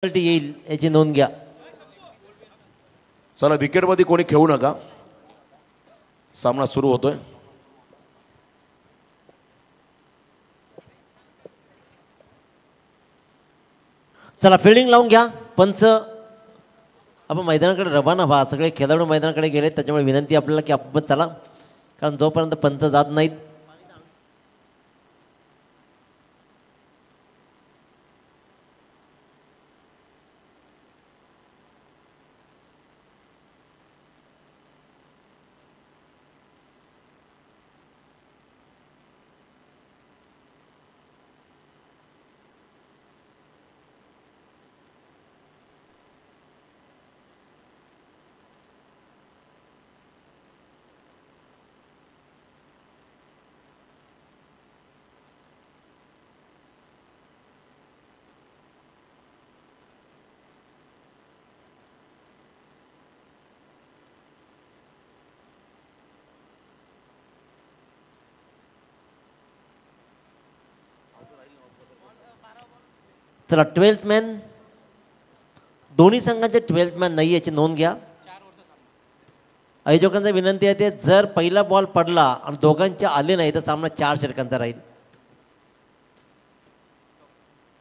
येईल याची नोंद घ्या. चला विकेटमध्ये कोणी खेळू नका. सामना सुरू होतोय. चला फिल्डिंग लावून घ्या. पंच आपण मैदानाकडे रवाना व्हा. सगळे खेळाडू मैदानाकडे गेले, त्याच्यामुळे विनंती आपल्याला की आपण चला, कारण जोपर्यंत पंच जात नाहीत चला 12th मॅन, दोन्ही संघाचे 12th मॅन नाही याची नोंद घ्या. आयोजकांचा विनंती आहे ते जर पहिला बॉल पडला आणि दोघांचे आले नाही तर सामना 4 षटकांचा राहील.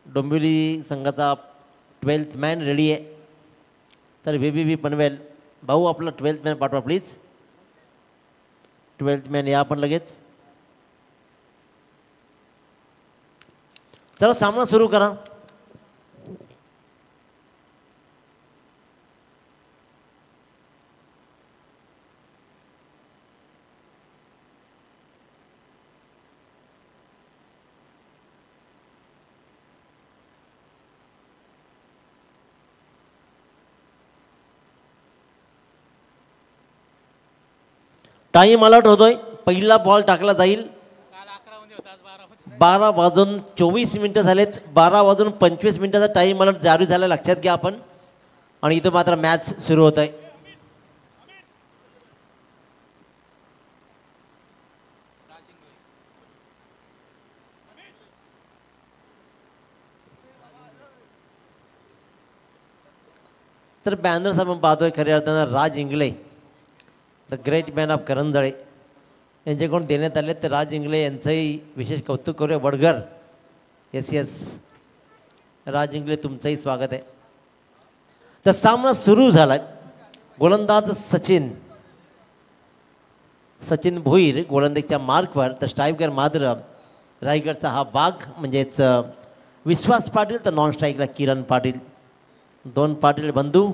डोंबिवली संघाचा 12th मॅन रेडी आहे. तर VBV पनवेल भाऊ आपला 12th मॅन पाठवा प्लीज. 12th मॅन या आपण लगेच. चला सामना सुरू करा. टाइम अलर्ट होतोय. पहिला बॉल टाकला जाईल. 12:24 झालेत. 12:25 टाइम अलर्ट जारी झाला, लक्षात घ्या आपण. आणि इथं मात्र मॅच सुरू होत आहे. तर बॅनर्स आपण पाहतोय खऱ्या अर्थानं Raj Ingale, the great man of Karanjale यांच्याकडून देण्यात आले. तर राज इंगळे यांचंही विशेष कौतुक करूया. वडगर yes राज इंगळे तुमचंही स्वागत आहे. तर सामना सुरू झाला. गोलंदाज सचिन भोईर गोलंदाजीच्या मार्कवर. तर स्ट्राईकर मात्र रायगडचा हा वाघ म्हणजेच विश्वास पाटील. तर नॉन स्ट्राईकला किरण पाटील. 2 पाटील बंधू.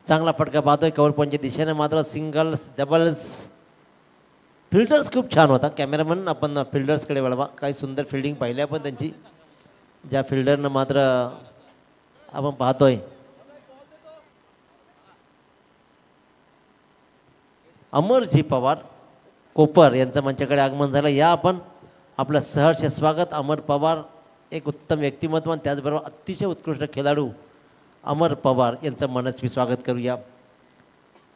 चांगला फटका पाहतोय कव्हर पॉईंटच्या दिशेने. मात्र सिंगल्स डबल्स फिल्डर्स खूप छान होता. कॅमेरामन आपण फिल्डर्सकडे वळवा. काही सुंदर फिल्डिंग पाहिली आपण त्यांची. ज्या फिल्डरनं मात्र आपण पाहतोय अमरजी पवार कोपर यांचं मंचाकडे आगमन झालं. या आपण आपलं सहर्ष स्वागत. अमर पवार एक उत्तम व्यक्तिमत्व आणि त्याचबरोबर अतिशय उत्कृष्ट खेळाडू अमर पवार यांचं मनस्वी स्वागत करूया.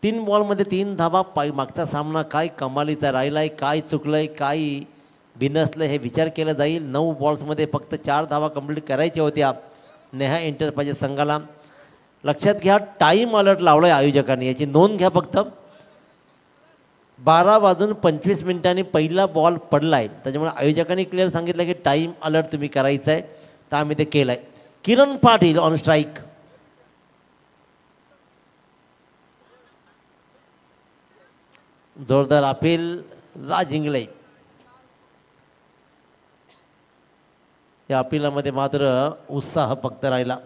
3 बॉलमध्ये 3 धावा. मागचा सामना काय कमालीचा राहिला आहे, काय चुकलं आहे, काय बिनसलं हे विचार केला जाईल. 9 बॉल्समध्ये फक्त 4 धावा कंप्लीट करायच्या होत्या नेहा एंटरप्राइजेस संघाला. लक्षात घ्या टाईम अलर्ट लावला आहे आयोजकांनी, याची नोंद घ्या फक्त. 12:25 पहिला बॉल पडला आहे, त्याच्यामुळे आयोजकांनी क्लिअर सांगितलं की टाईम अलर्ट तुम्ही करायचं आहे. तर आम्ही ते केलं आहे. Kiran Patil on strike. जोरदार अपील राज इंगळे. या अपिलामध्ये मात्र उत्साह फक्त राहिला.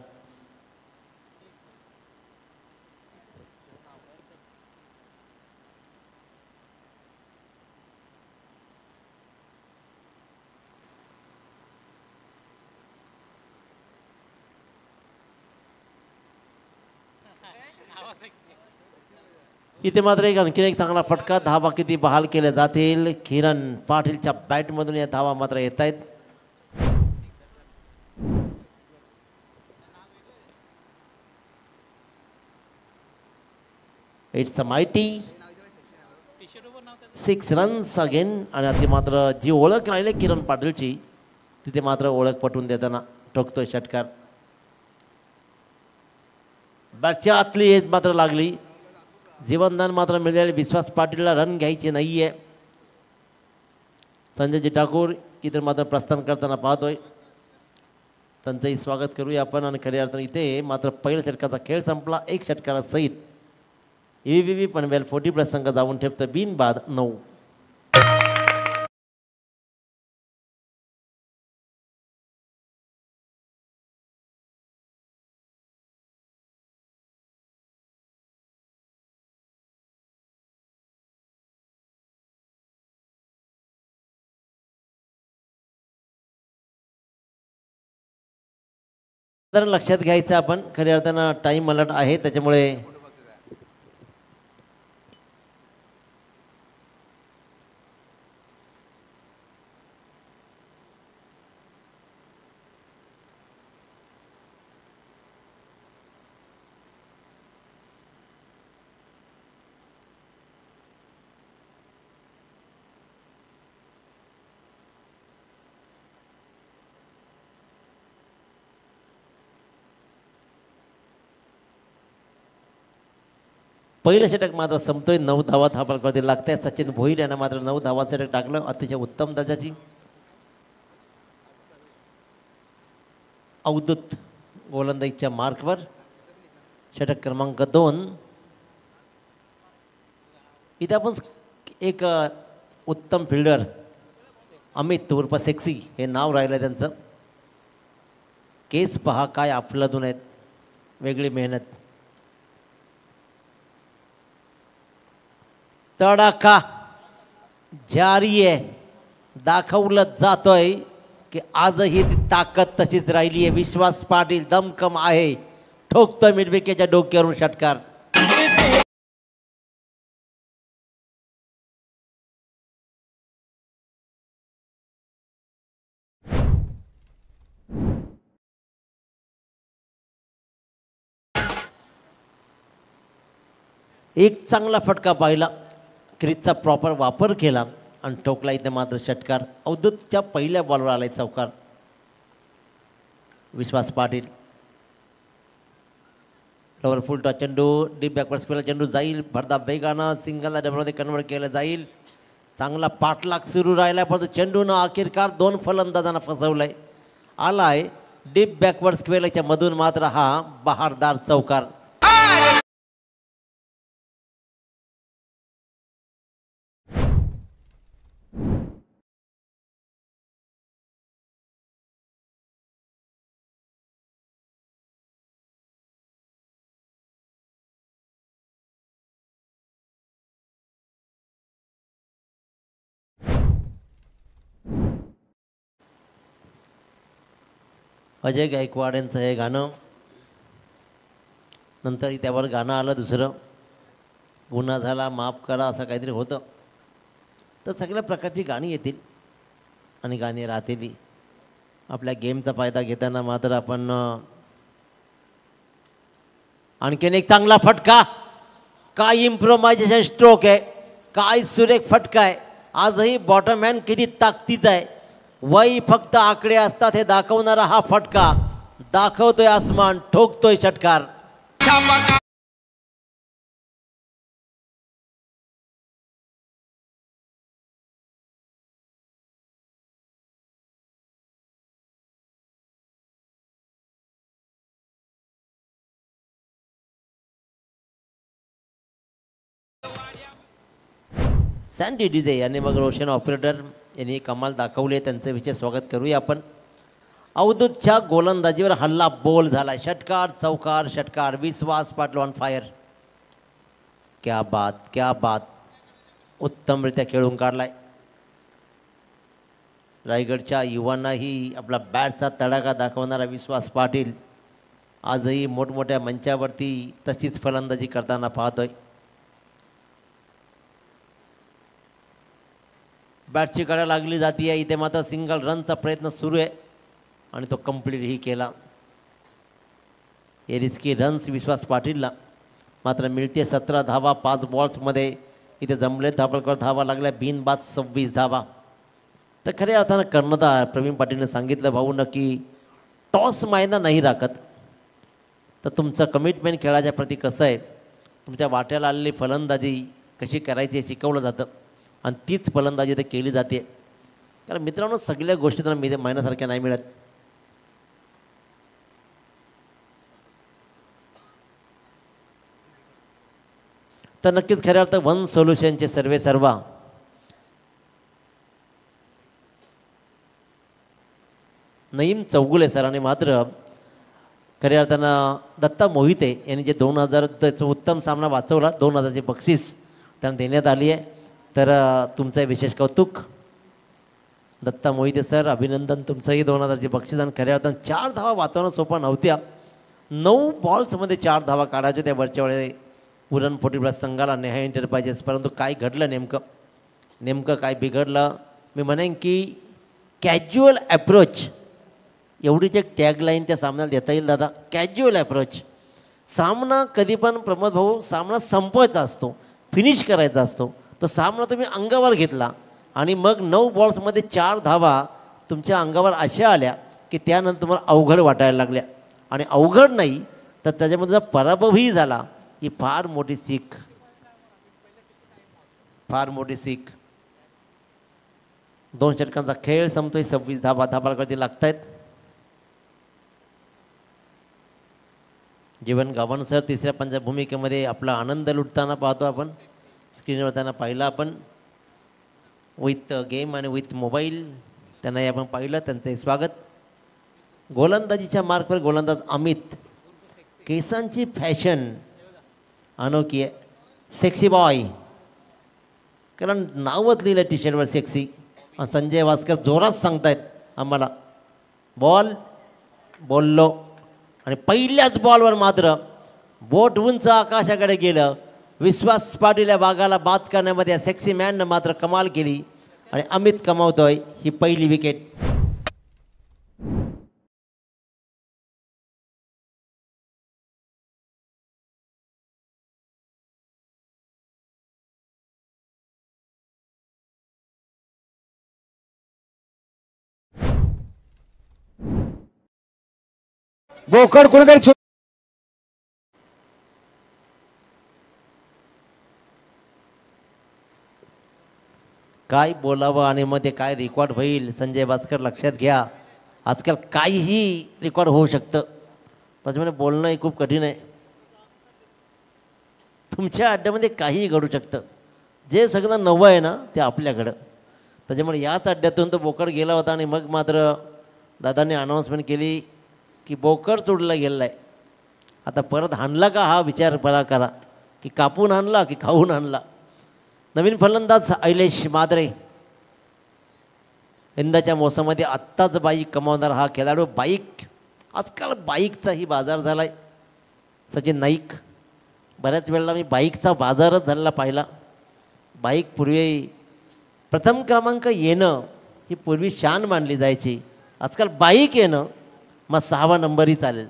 इथे मात्र आणखीन एक चांगला फटका. धावा किती बहाल केल्या जातील. किरण पाटीलच्या बॅटमधून या धावा मात्र येत आहेत. It's a mighty 6 runs again. आणि आता मात्र जी ओळख राहिली किरण पाटीलची तिथे मात्र ओळख पटवून देताना ठोकतोय षटकार. बॅटच्या आतली एज मात्र लागली. जीवनदान मात्र मिळाले. विश्वास पाटीलला रन घ्यायचे नाही आहे. संजयजी ठाकूर इतर मात्र प्रस्थान करताना पाहतोय. त्यांचंही स्वागत करूया आपण. आणि खऱ्या अर्थाने इथे मात्र पहिल्या षटकाचा खेळ संपला 1 षटकारासहित. EVV पनवेल 40+ संघ जाऊन ठेवतं बिनबाद 9. तर लक्षात घ्यायचं आपण खऱ्या अर्थानं टाईम अलर्ट आहे त्याच्यामुळे पहिलं षटक मात्र संपतोय. 9 धावा थापालकडे लागताय. सचिन भोईर यांना मात्र 9 धावा षटक टाकलं अतिशय उत्तम दर्जाची. अवधूत गोलंदाजीच्या मार्कवर षटक क्रमांक 2. इथे आपण एक उत्तम फिल्डर अमित उर्फ सेक्सी हे नाव राहिलं त्यांचं. केस पहा काय अफलातून आहेत. वेगळी मेहनत. तडाखा जारी आहे. दाखवलं जातोय की आजही ती ताकद तशीच राहिली आहे. विश्वास पाटील दमकम आहे. ठोकतोय मिडविकेच्या डोक्यावरून षटकार. एक चांगला फटका पाहिला. क्रीजचा प्रॉपर वापर केला आणि ठोकला इथे मात्र षटकार. अवधूतच्या पहिल्या बॉलवर आलाय चौकार. विश्वास पाटील लोवर फुल टॉस चेंडू डीप बॅकवर्ड स्क्वेअरला चेंडू जाईल. भरदा वेगानं सिंगलला डबलमध्ये कन्वर्ट केलं जाईल. चांगला पाठलाग सुरू राहिला परंतु चेंडूनं अखेरकार 2 फलंदाजांना फसवलंय. आलाय डीप बॅकवर्ड स्क्वेअरच्या मधून मात्र हा बहारदार चौकार. अजय गायकवाड यांचं हे गाणं. नंतर त्यावर गाणं आलं दुसरं. गुन्हा झाला माफ करा असं काहीतरी होतं. तर सगळ्या प्रकारची गाणी येतील आणि गाणी राहतील. आपल्या गेमचा फायदा घेताना मात्र आपण आणखीन एक चांगला फटका. काय इम्प्रोव्हायझेशन स्ट्रोक आहे. काय सुरेख फटका आहे. आजही बॉटममॅन किती ताकदीचा आहे. वय फक्त आकडे असतात हे दाखवणारा हा फटका. दाखवतोय आसमान. ठोकतोय षटकार. सँडी डिझे यांनी मग रोशन ऑपरेटर यांनी कमाल दाखवली आहे. त्यांचं विशेष स्वागत करूया आपण. अवधूतच्या गोलंदाजीवर हल्ला बोल झाला. षटकार चौकार षटकार. विश्वास पाटील ऑन फायर. क्या बात क्या बात. उत्तमरित्या खेळून काढलाय. रायगडच्या युवांनाही आपला बॅटचा तडाखा दाखवणारा विश्वास पाटील आजही मोठमोठ्या मंचावरती तशीच फलंदाजी करताना पाहतोय. बॅटची गाड्या लागली जाती आहे. इथे मात्र सिंगल रनचा प्रयत्न सुरू आहे आणि तो कंप्लीटही केला. हे रिस्की रन्स विश्वास पाटीलला मात्र मिळते 17 धावा 5 बॉल्समध्ये. इथे जमले दाभोळकर धावा लागल्या, बिनबाद 26 धावा. तर खऱ्या अर्थानं कर्णधार प्रवीण पाटीलने सांगितलं, भाऊ नक्की टॉस मायना नाही राखत. तर तुमचं कमिटमेंट खेळाच्या प्रती कसं आहे, तुमच्या वाट्याला आलेली फलंदाजी कशी करायची हे शिकवलं जातं आणि तीच फलंदाजी ते केली जाते. कारण मित्रांनो सगळ्या गोष्टी त्यांना महिन्यासारख्या नाही मिळत. तर नक्कीच खऱ्या अर्थ वन सोल्युशनचे सर्वा नईम चौगुले सरांनी मात्र खऱ्या अर्थानं दत्ता मोहिते यांनी जे 2000चं उत्तम सामना वाचवला, 2000ची बक्षीस त्यांना देण्यात आली आहे. तर तुमचं विशेष कौतुक दत्ता मोहिते सर, अभिनंदन तुमचंही. 2000ची बक्षीस आणि खऱ्या अर्थानं 4 धावा वाचवणं सोपं नव्हत्या. 9 बॉल्समध्ये 4 धावा काढायचे त्या वरच्या वेळे पुरणपोटी संघाला नेहा एंटरप्राइजेस. परंतु काय घडलं नेमकं काय बिघडलं, मी म्हणेन की कॅज्युअल ॲप्रोच एवढीच एक टॅगलाईन त्या सामन्याला देता येईल दादा. Casual approach. सामना कधी पण प्रमोद भाऊ सामना संपवायचा असतो, फिनिश करायचा असतो. तर सामना तुम्ही अंगावर घेतला आणि मग 9 बॉल्समध्ये 4 धावा तुमच्या अंगावर अशा आल्या की त्यानंतर तुम्हाला अवघड वाटायला लागल्या. आणि अवघड नाही तर त्याच्यामध्ये जर पराभवही झाला ही फार मोठी सीख, फार मोठी सीख. 2 षटकांचा खेळ संपतोय. 26 धावा धाबाळकरती लागत आहेत. जीवन गावण सर तिसऱ्या पंचा भूमिकेमध्ये आपला आनंद लुटताना पाहतो आपण. स्क्रीनवर त्यांना पाहिलं आपण, विथ गेम आणि विथ मोबाईल त्यांनाही आपण पाहिलं. त्यांचं स्वागत. गोलंदाजीच्या मार्कवर गोलंदाज अमित. केसांची फॅशन अनोखी आहे, सेक्सी बॉय. कारण नावच लिहिलं टी शर्टवर सेक्सी. आणि संजय वास्कर जोरात सांगतायत आम्हाला बॉल बोललो. आणि पहिल्याच बॉलवर मात्र बोट उंच आकाशाकडे गेलं. विश्वास पाटील या बागाला बाद करण्यामध्ये या सेक्सी मॅननं मात्र कमाल केली आणि अमित कमावतोय ही पहिली विकेट. बोकड कुणीतरी काय बोलावं आणि मध्ये काय रेकॉर्ड होईल संजय भास्कर लक्षात घ्या. आजकाल काहीही रेकॉर्ड होऊ शकतं, त्याच्यामुळे बोलणंही खूप कठीण आहे. तुमच्या अड्ड्यामध्ये काहीही घडू शकतं. जे सगळं नवं आहे ना ते आपल्याकडं. त्याच्यामुळे याच अड्ड्यातून तो बोकड गेला होता आणि मग मात्र दादांनी अनाऊन्समेंट केली की बोकड चोडला गेला आहे. आता परत हाणला का हा विचार बरा करा, की कापून आणला की खाऊन आणला. नवीन फलंदाज ऐलेश माद्रे. यंदाच्या मोसमामध्ये आत्ताच बाईक कमावणारा हा खेळाडू. बाईक आजकाल बाईकचाही बाजार झाला आहे. सचिन नाईक. बऱ्याच वेळेला मी बाईकचा बाजारच झालेला पाहिला. बाईक पूर्वी प्रथम क्रमांक येणं ही पूर्वी शान मानली जायची. आजकाल बाईक येणं मग 6वा नंबरही चालेल.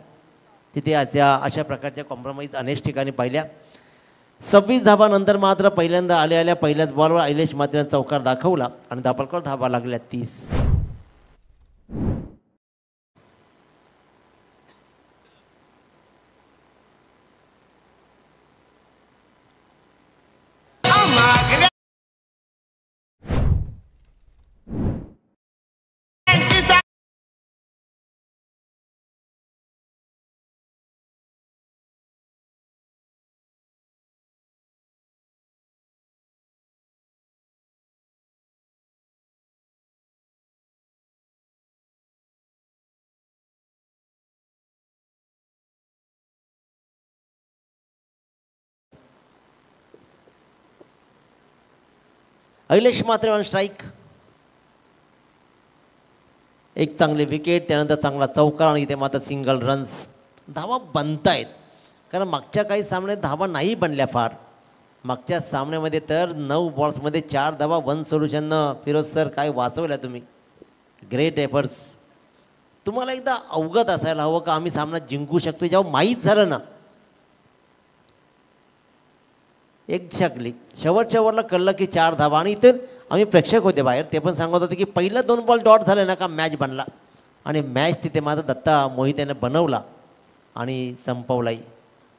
तिथे अशा प्रकारच्या कॉम्प्रोमाइज अनेक ठिकाणी पाहिल्या. 26 धावानंतर मात्र पहिल्यांदा आल्या पहिल्याच बॉलवर ऐलेश मात्रेने चौकार दाखवला आणि दाभोळकर धावा लागल्या 30. ऐलेश मात्रे ऑन स्ट्राईक. एक चांगली विकेट, त्यानंतर चांगला चौकार आणि इथे मात्र सिंगल रन्स. धावा बनतायत कारण मागच्या काही सामन्यात धावा नाही बनल्या फार. मागच्या सामन्यामध्ये तर 9 बॉल्समध्ये 4 धावा. वन सोल्युशननं फिरोज सर काय वाचवल्या तुम्ही. Great efforts. तुम्हाला एकदा अवगत असायला हवं का आम्ही सामना जिंकू शकतो. जेव्हा माहीत झालं ना एक्झॅक्टली शेवटच्या ओव्हरला कळलं की 4 धावा आणि इथे आम्ही प्रेक्षक होते बाहेर, ते पण सांगत होते की पहिलं 2 बॉल डॉट झाले ना का मॅच बनला आणि मॅच तिथे माझा दत्ता मोहित याने बनवला आणि संपवलाही.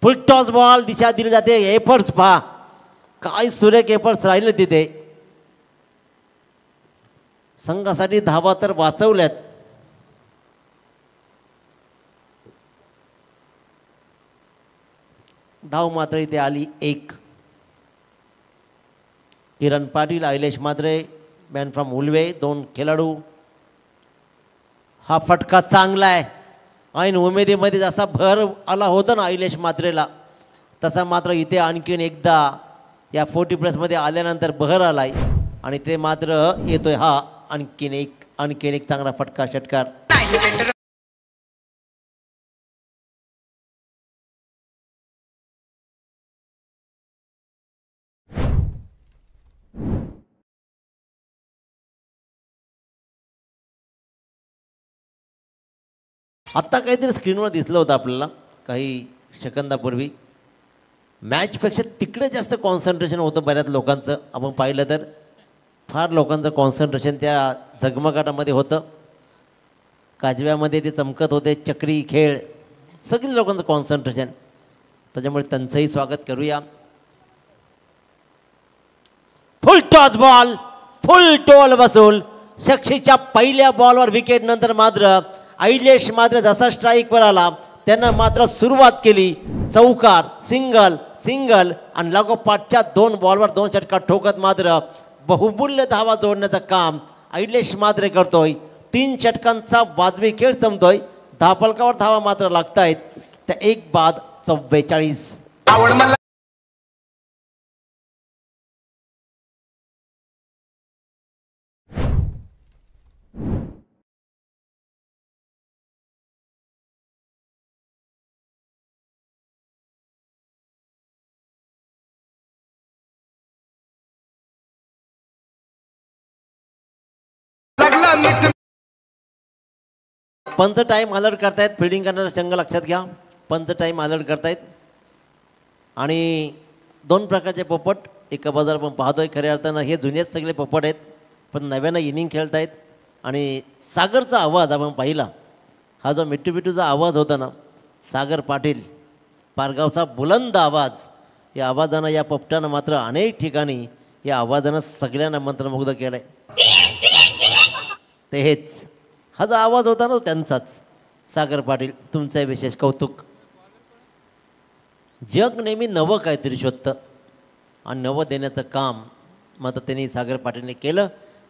फुल टॉस बॉल दिशा दिली जाते. एफर्ट्स पहा काय सुरेख एफर्ट्स राहिले तिथे. संघासाठी धावा तर वाचवल्यात. धाव मात्र इथे आली 1. किरण पाटील, ऐलेश मात्रे, मॅन फ्रॉम उलवे 2 खेळाडू. हा फटका चांगला आहे. ऐन उमेदीमध्ये जसा भर आला होता ना ऐलेश मात्रेला, तसा मात्र इथे आणखीन एकदा या 40+ आल्यानंतर बहर आलाय आणि ते मात्र येतोय हा आणखीन एक चांगला फटका षटकार. आत्ता काहीतरी स्क्रीनवर दिसलं होतं आपल्याला काही सेकंदापूर्वी. मॅचपेक्षा तिकडे जास्त कॉन्सन्ट्रेशन होतं बऱ्याच लोकांचं. आपण पाहिलं तर फार लोकांचं कॉन्सन्ट्रेशन त्या झगमगाटामध्ये होतं. काजव्यामध्ये ते चमकत होते, चक्री खेळ, सगळी लोकांचं कॉन्सन्ट्रेशन. त्याच्यामुळे त्यांचंही स्वागत करूया. फुल टॉस बॉल, फुल टोल वसूल. शक्षीच्या पहिल्या बॉलवर विकेट नंतर मात्र ऐलेश मात्र जसा स्ट्राईकवर आला त्यांना मात्र सुरुवात केली. चौकार, सिंगल आणि लागोपाठच्या 2 बॉलवर 2 षटकार ठोकत मात्र बहुमूल्य धावा जोडण्याचं काम ऐलेश मात्र करतोय. 3 षटकांचा वाजवी खेळ संपतोय. धापलकावर धावा मात्र लागतायत. त्या 1 बाद 44. पंच टाईम अलर्ट करतायत. फिल्डिंग करणारा संघ लक्षात घ्या. पंच टाईम अलर्ट करतायत आणि 2 प्रकारचे पोपट एका बाजार आपण पाहतोय. खऱ्या अर्थानं हे जुनेच सगळे पोपट आहेत, पण नव्यानं इनिंग खेळत आहेत. आणि सागरचा आवाज आपण पाहिला, हा जो मिट्टूचा आवाज होता ना, सागर पाटील पारगावचा बुलंद आवाज, या आवाजानं या पोपटानं मात्र अनेक ठिकाणी या आवाजानं सगळ्यांना मंत्रमुग्ध केलं आहे. ते हेच हा जो आवाज होता ना त्यांचाच. सागर पाटील, तुमचं विशेष कौतुक. जग नेहमी नवं काहीतरी शोधतं आणि नवं देण्याचं काम मात्र त्यांनी सागर पाटीलने केलं.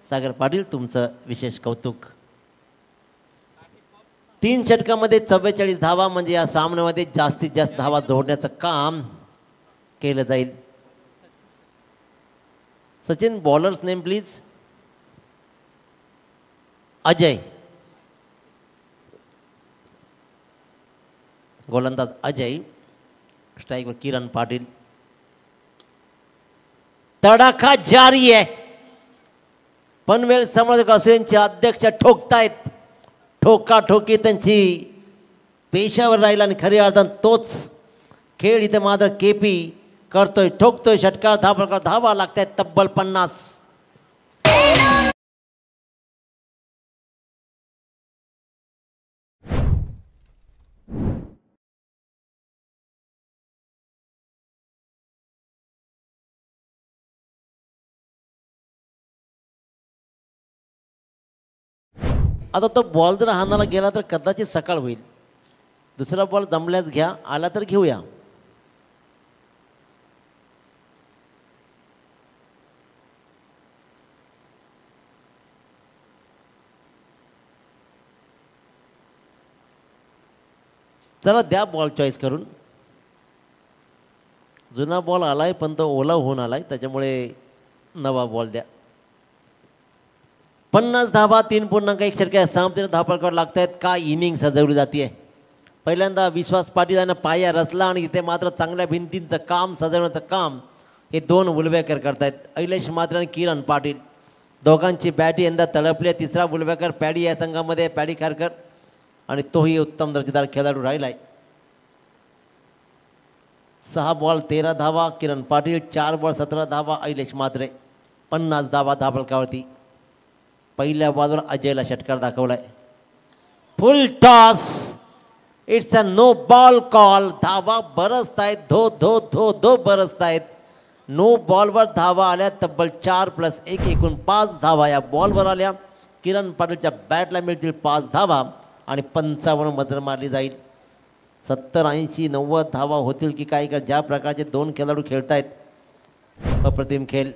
सागर पाटील, तुमचं विशेष कौतुक. 3 षटकामध्ये 44 धावा म्हणजे या सामन्यामध्ये जास्तीत जास्त धावा जोडण्याचं काम केलं जाईल. Sachin, bowlers name please. Ajay, गोलंदाज अजय. स्ट्राईकवर किरण पाटील. तडाखा जारी आहे. पनवेल समालोचक असोसिएशनचे अध्यक्ष ठोकतायत. ठोकाठोकी त्यांची पेशावर राहिला आणि खऱ्या अर्थानं तोच खेळ इथे मात्र केपी करतोय. ठोकतोय षटकार. धावा लागतायत तब्बल 50. आता तो बॉल जर हाणाला गेला तर कदाचित सकाळ होईल. दुसरा बॉल जमल्यास घ्या, आला तर घेऊया. चला द्या बॉल चॉईस करून. जुना बॉल आलाय पण तो ओला होऊन आलाय, त्याच्यामुळे नवा बॉल द्या. 50 धावा 3.1 षटकार सामतीनं धावपळकावर लागत आहेत. का इनिंग सजवली जाते. पहिल्यांदा विश्वास पाटील यांना पाया रचला आणि इथे मात्र चांगल्या भिंतींचं काम, सजवण्याचं काम हे 2 उलवेकर करतायत. ऐलेश मात्र आणि किरण पाटील दोघांची बॅट यंदा तळपली. 3रा उलवेकर पॅडी या संघामध्ये, पॅडी खारकर, आणि तोही उत्तम दर्जेदार खेळाडू राहिला आहे. 6 बॉल 13 धावा किरण पाटील, 4 बॉल 17 धावा अहिलेश म्हात्रे, 50 धावा धाबळकावरती. पहिल्या बॉलवर अजयला षटकार दाखवलाय. Full toss, it's a no ball call. धावा बरसत आहेत, धो धो धो धो बरसत आहेत. नो बॉलवर धावा आल्या तब्बल 4+1 एकूण 5 धावा या बॉलवर आल्या. किरण पाटीलच्या बॅटला मिळतील 5 धावा आणि 55 मजर मारली जाईल. 70, 80, 90 धावा होतील की काय का, ज्या प्रकारचे 2 खेळाडू खेळतायत अप्रतिम खेळ.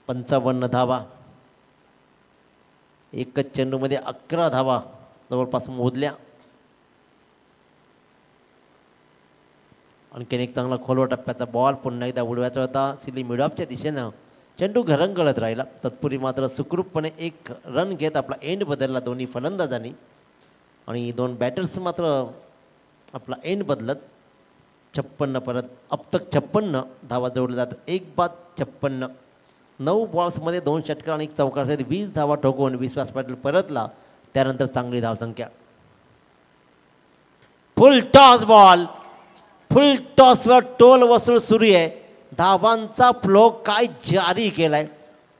55 धावा, एकच चेंडूमध्ये 11 धावा जवळपास मोजल्या. आणखीन एक चांगला खोलवा टप्प्याचा बॉल पुन्हा एकदा उडवायचा होता सिली मिडऑफच्या दिशेनं. चेंडू घरंगळत राहिला. तत्पूर्वी मात्र सुखरूपपणे एक रन घेत आपला एंड बदलला दोन्ही फलंदाजांनी. आणि 2 बॅटर्स मात्र आपला एंड बदलत 56 परत अब तक 56 धावा जोडल्या जातात. 1 बाद 56. 9 बॉल्समध्ये 2 षटकार आणि 1 चौकार सहित 20 धावा ठोकवून विश्वास पाटील परतला. त्यानंतर चांगली धावसंख्या. फुल टॉस बॉल, फुल टॉसवर टोल वसूल सुरू आहे. धावांचा फ्लो काय जारी केलाय.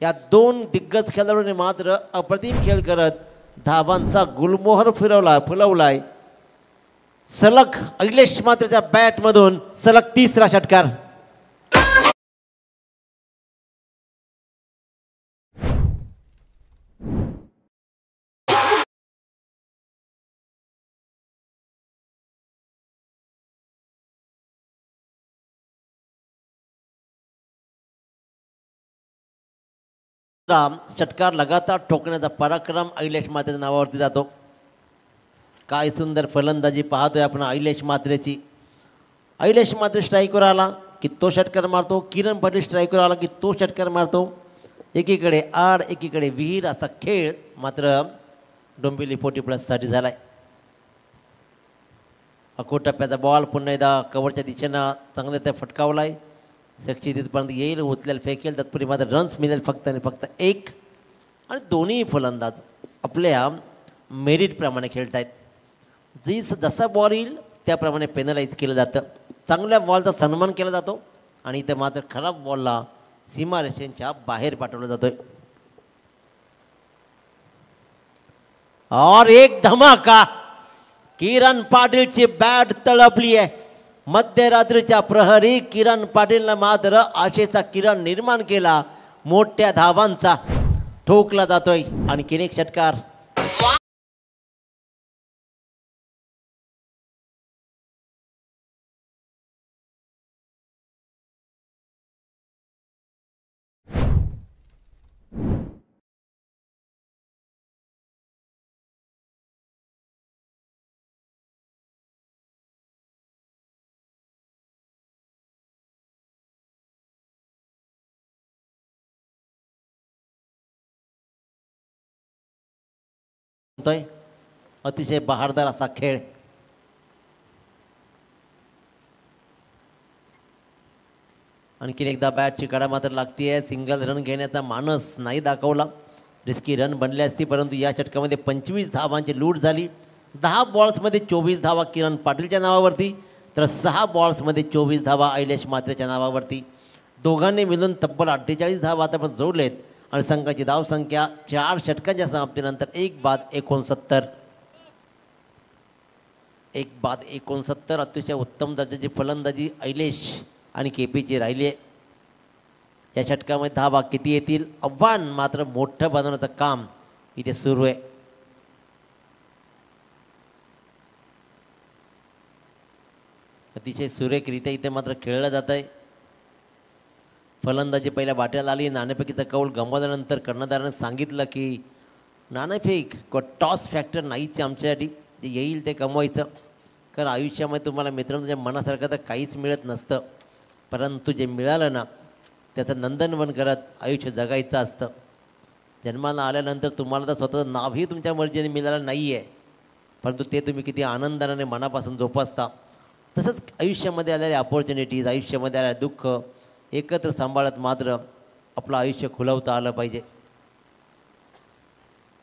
या 2 दिग्गज खेळाडूंनी मात्र अप्रतिम खेळ करत धावांचा गुलमोहर फुलवलाय. सलग अहिलेश म्हात्रेच्या बॅटमधून सलग 3रा षटकार. षटकार लगातार ठोकण्याचा पराक्रम अहिलेश म्हात्रेच्या नावावरती जातो. काय सुंदर फलंदाजी पाहतोय आपण अहिलेश म्हात्रेची. अहिलेश म्हात्रे स्ट्राईकवर आला की तो षटकार मारतो. किरण पाटील स्ट्राईकवर आला की तो षटकार मारतो. एकीकडे आड एकीकडे विहीर असा खेळ मात्र डोंबिवली 40+साठी झालाय. अकोट टप्प्याचा बॉल पुन्हा एकदा कव्हरच्या दिशेनं चांगल्या त्या फटकावलाय. सक्षी तिथपर्यंत येईल, उचलेल, फेकेल. तत्पूर्वी मात्र रन्स मिळेल फक्त आणि फक्त 1. आणि दोन्ही फलंदाज आपल्या मेरिटप्रमाणे खेळत आहेत. जसा बॉल येईल त्याप्रमाणे पेनलाइज केलं जातं. चांगल्या बॉलचा सन्मान केला जातो आणि इथे मात्र खराब बॉलला सीमारेषेच्या बाहेर पाठवलं जातोय. और एक धमाका, किरण पाटीलची बॅट तळपली आहे. मध्यरात्रीच्या प्रहरी किरण पाटीलनं मात्र आशेचा किरण निर्माण केला. मोठ्या धावांचा ठोकला जातोय. आणखीन एक षटकार. अतिशय बहारदार असा खेळ. आणखीन एकदा बॅटची कडा मात्र लागतीये. सिंगल रन घेण्याचा मानस नाही दाखवला. रिस्की रन बनले असती परंतु या षटकामध्ये 25 धावांची लूट झाली. 10 बॉल्समध्ये 24 धावा किरण पाटीलच्या नावावरती तर 6 बॉल्समध्ये 24 धावा अहिलेश म्हात्रेच्या नावावरती. दोघांनी मिळून तब्बल 48 धावा आतापर्यंत जोडलेत आणि संघाची धावसंख्या 4 षटकांच्या समाप्तीनंतर 1 बाद 69. 1 बाद 69. अतिशय उत्तम दर्जाची फलंदाजी अहिलेश आणि केपीची राहिली आहे. या षटकामध्ये धावा किती येतील आव्हान मात्र मोठं बनवण्याचं काम इथे सुरू आहे. अतिशय सुरेखरित्या इथे मात्र खेळलं जात आहे. फलंदाजी पहिल्या बाट्याला आली. नाणेफेकीचा कौल गमावल्यानंतर कर्णधाराने सांगितलं की नाणेफेक किंवा टॉस फॅक्टर नाहीच आमच्यासाठी, जे येईल ते कमवायचं. कारण आयुष्यामध्ये तुम्हाला मित्रांनो तुझ्या मनासारखं तर काहीच मिळत नसतं, परंतु जे मिळालं ना त्याचं नंदनवन करत आयुष्य जगायचं असतं. जन्माला आल्यानंतर तुम्हाला तर स्वतःचं नावही तुमच्या मर्जीने मिळालं नाही आहे, परंतु ते तुम्ही किती आनंदाने मनापासून जोपासता. तसंच आयुष्यामध्ये आलेले अपॉर्च्युनिटीज, आयुष्यामध्ये आलेलं दुःख एकत्र सांभाळत मात्र आपलं आयुष्य खुलवता आलं पाहिजे.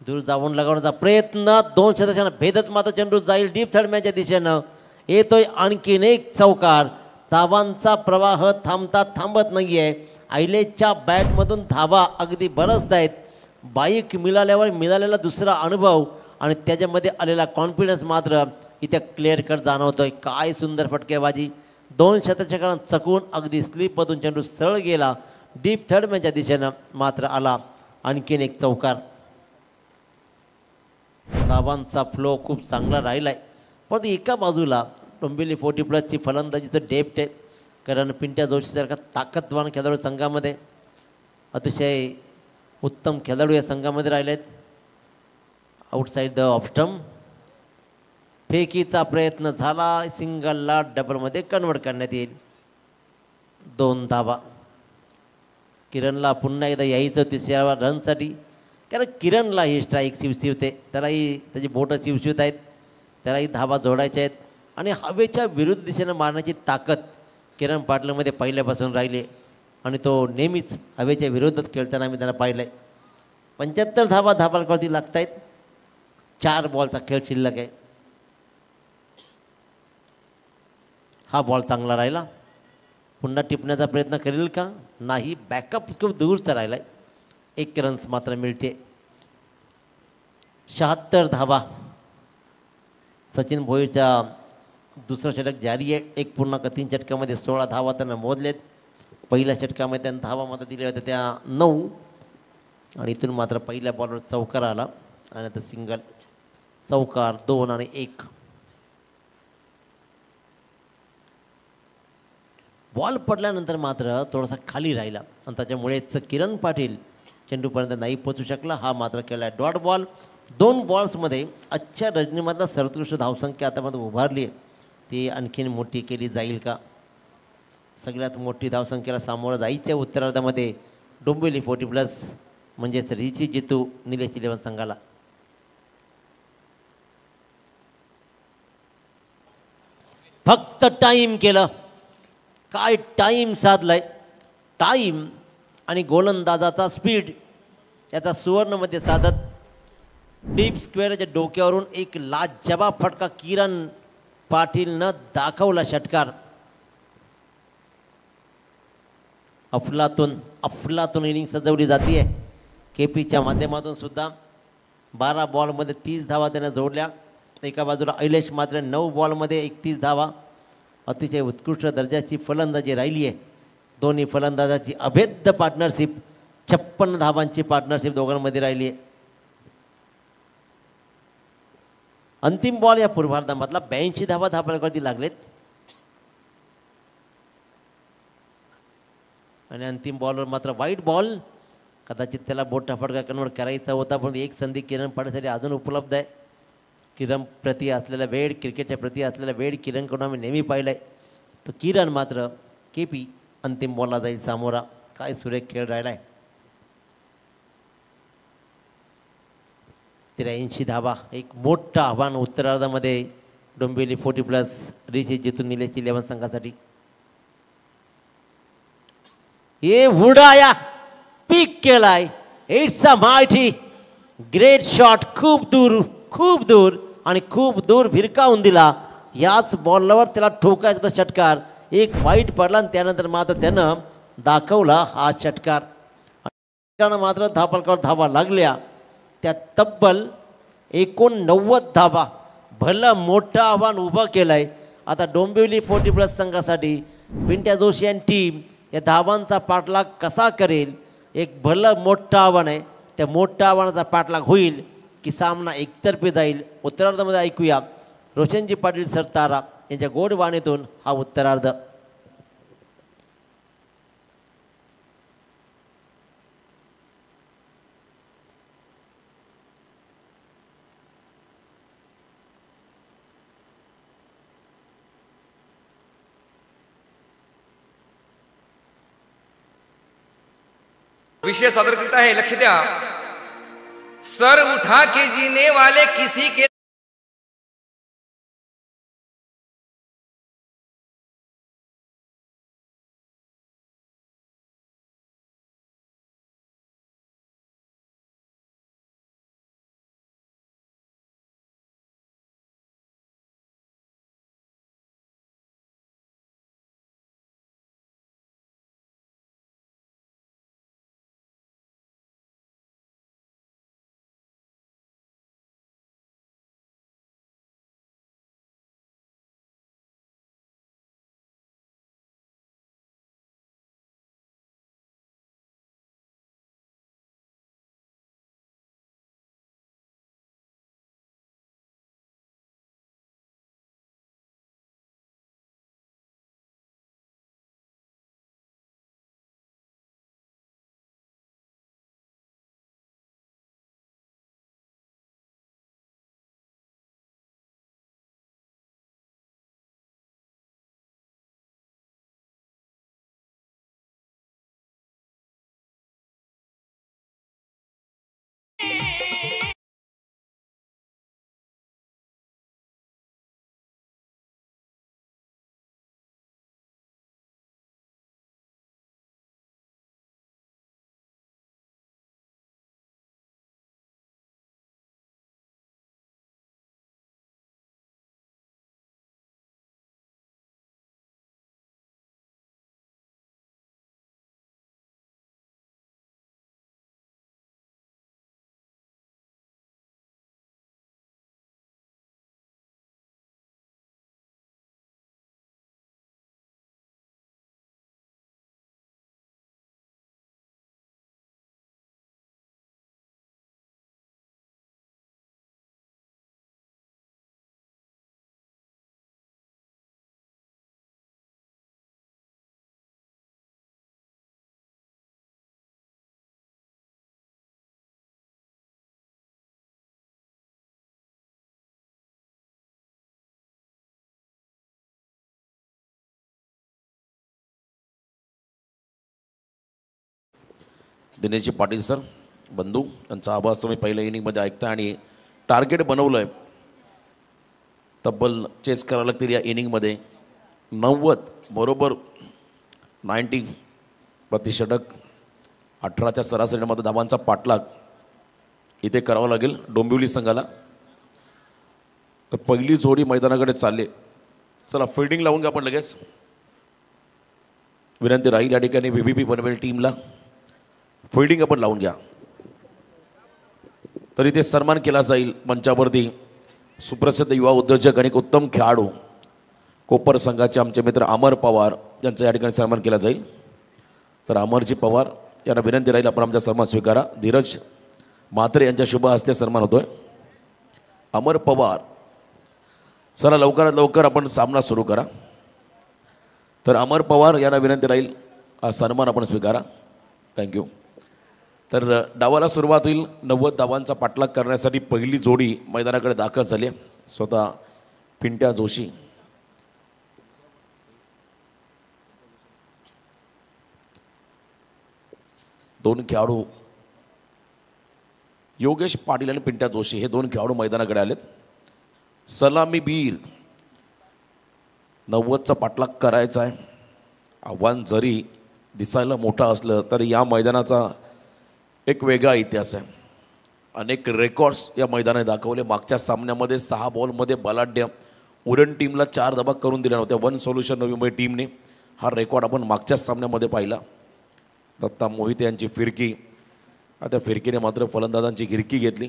दूर जाऊन लगावण्याचा प्रयत्न, 2 षटकांना भेदत मात्र चेंडू जाईल डीप थर्ड मॅनच्या दिशेनं. येतोय आणखीन एक चौकार. धावांचा प्रवाह थांबत नाही आहे. आयलेच्या बॅटमधून धावा अगदी बरंच आहेत. बाईक मिळालेला दुसरा अनुभव आणि त्याच्यामध्ये आलेला कॉन्फिडन्स मात्र इथे क्लिअर कट जाणवतोय. काय सुंदर फटकेबाजी. 2 षटकांना चकवून अगदी स्लिपमधून चेंडू सरळ गेला डीप थर्ड मॅनच्या दिशेनं मात्र आला आणखीन एक चौकार. धावांचा फ्लो खूप चांगला राहिला आहे. परंतु एका बाजूला डोंबिवली 40+ फलंदाजीचं डेप्थ आहे. कारण पिंट्या जोशीसारखा ताकदवान खेळाडू संघामध्ये, अतिशय उत्तम खेळाडू या संघामध्ये राहिले आहेत. आउटसाईड द ऑफ स्टंप फेकीचा प्रयत्न झाला. सिंगलला डबलमध्ये कन्वर्ट करण्यात येईल. 2 धावा. किरणला पुन्हा एकदा यायचं तिसऱ्या रनसाठी. कारण किरणला ही स्ट्राईक शिवशिवते, त्यालाही त्याची बोटं शिवशिवत आहेत, त्यालाही धावा जोडायच्या आहेत. आणि हवेच्या विरुद्ध दिशेनं मारण्याची ताकद किरण पाटलामध्ये पहिल्यापासून राहिली आणि तो नेहमीच हवेच्या विरोधात खेळताना मी त्यांना पाहिलं आहे. 75 धावा धाबालकवरती लागत आहेत. 4 बॉलचा खेळ शिल्लक आहे. हा बॉल चांगला राहिला. पुन्हा टिपण्याचा प्रयत्न करेल का? नाही. बॅकअप खूप दूरचा राहिला आहे. 1 रन्स मात्र मिळते. 76 धावा. सचिन भोईरचा दुसरं षटक जारी आहे. 1.3 षटकामध्ये 16 धावा त्यांना मोजलेत. पहिल्या षटकामध्ये त्यांना धावा मात्र दिल्या होत्या त्या 9 आणि इथून मात्र पहिल्या बॉलवर चौकार आला आणि आता सिंगल. चौकार 2 आणि 1. बॉल पडल्यानंतर मात्र थोडासा खाली राहिला आणि त्याच्यामुळेच किरण पाटील चेंडूपर्यंत नाही पोचू शकला. हा मात्र केला डॉट बॉल. 2 बॉल्समध्ये आजच्या रजनीमधला सर्वोत्कृष्ट धावसंख्या आतामध्ये उभारली आहे. ती आणखीन मोठी केली जाईल का? सगळ्यात मोठी धावसंख्येला सामोरं जायच्या उत्तरार्धामध्ये डोंबिवली 40+ म्हणजेच रिची जितू निलेश 11 संघाला. फक्त टाईम केलं. काय टाईम साधलाय. टाईम आणि गोलंदाजाचा स्पीड याचा सुवर्णमध्ये साधत डीप स्क्वेअरच्या डोक्यावरून एक लाजवाब फटका किरण पाटीलनं दाखवला. षटकार. अफलातून इनिंग सजवली जाते. केपीच्या माध्यमातून सुद्धा 12 बॉलमध्ये 30 धावा त्यानं जोडल्या. एका बाजूला ऐलेश मात्र 9 बॉलमध्ये 31 धावा. अतिशय उत्कृष्ट दर्जाची फलंदाजी राहिली आहे. दोन्ही फलंदाजाची अभेद्य पार्टनरशिप, 56 धावांची पार्टनरशिप दोघांमध्ये राहिली आहे. अंतिम बॉल या पूर्वार्धामधला 82 धावा धाबालकरती लागलेत आणि अंतिम बॉलवर मात्र वाईट बॉल. कदाचित त्याला बोटा फटका कन्वर्ट करायचा होता, पण एक संधी किरण पाटीलसाठी अजून उपलब्ध आहे. किरण प्रति असलेला वेळ, क्रिकेटच्या प्रति असलेला वेळ किरणकडून आम्ही नेहमी पाहिला आहे. तर किरण मात्र केपी अंतिम बॉलला जाईल सामोरा. काय सुरेख खेळ राहिला आहे. 83 धावा. एक मोठं आव्हान उत्तरार्धामध्ये डोंबिवली 40+ रिची जितून निलेश 11 संघासाठी. हे उडाया पीक केलाय. It's a mighty great shot. खूप दूर आणि खूप दूर भिरकावून दिला. याच बॉलवर त्याला ठोकायचा षटकार. एक वाईट पडला आणि त्यानंतर मात्र त्यानं दाखवला हा षटकार. मात्र धापालकर धावा लागल्या त्या तब्बल 89 धावा. भलं मोठं आव्हान उभं केलं आहे. आता डोंबिवली 40+ संघासाठी पिंट्या जोशी आणि टीम या धावांचा पाठलाग कसा करेल. एक भलं मोठं आव्हान आहे. त्या मोठ्या आव्हानाचा पाठलाग होईल की सामना एकतर्फी जाईल. उत्तरार्धामध्ये ऐकूया रोशनजी पाटील सरतारा यांच्या गोड वाणीतून हा उत्तरार्ध. विषय सादर करता है, लक्ष्य द्या. सर उठा के जीने वाले किसी के दिनेशजी पाटील सर बंधू यांचा आवाज तुम्ही पहिल्या इनिंगमध्ये ऐकता आणि टार्गेट बनवलं आहे तब्बल चेस करावं लागतील या इनिंगमध्ये 90 बरोबर 90 प्रतिषटक 18च्या सरासरीमध्ये धावांचा पाठलाग इथे करावा लागेल डोंबिवली संघाला. तर पहिली जोडी मैदानाकडे चालले. चला फिल्डिंग लावून घ्या आपण लगेच. विनंती राहील या ठिकाणी VVP पनवेल टीमला फिल्डिंग आपण लावून घ्या. तर इथे सन्मान केला जाईल मंचावरती सुप्रसिद्ध युवा उद्योजक आणि उत्तम खेळाडू कोपर संघाचे आमचे मित्र अमर पवार यांचा या ठिकाणी सन्मान केला जाईल. तर अमरजी पवार यांना विनंती राहील आपण आमचा सन्मान स्वीकारा. धीरज म्हात्रे यांच्या शुभ हस्ते सन्मान होतोय. अमर पवार चला लवकरात लवकर आपण सामना सुरू करा. तर अमर पवार यांना विनंती राहील हा सन्मान आपण स्वीकारा. थँक्यू. तर डावाला सुरुवात होईल. 90 धावांचा पाठलाग करण्यासाठी पहिली जोडी मैदानाकडे दाखल झाली आहे. स्वतः पिंट्या जोशी दोन खेळाडू योगेश पाटील आणि पिंट्या जोशी हे दोन खेळाडू मैदानाकडे आलेत. सलामीवीर 90चा पाठलाग करायचा आहे. आव्हान जरी दिसायला मोठं असलं तरी या मैदानाचा एक वेगळा इतिहास आहे. अनेक रेकॉर्ड्स या मैदानाने दाखवले. मागच्या सामन्यामध्ये 6 बॉलमध्ये बलाढ्य उरण टीमला 4 धावा करून दिल्या नव्हत्या. वन सोल्युशन नवी मुंबई टीमने हा रेकॉर्ड आपण मागच्या सामन्यामध्ये पाहिला. दत्ता मोहिते यांची फिरकी, त्या फिरकीने मात्र फलंदाजांची गिरकी घेतली.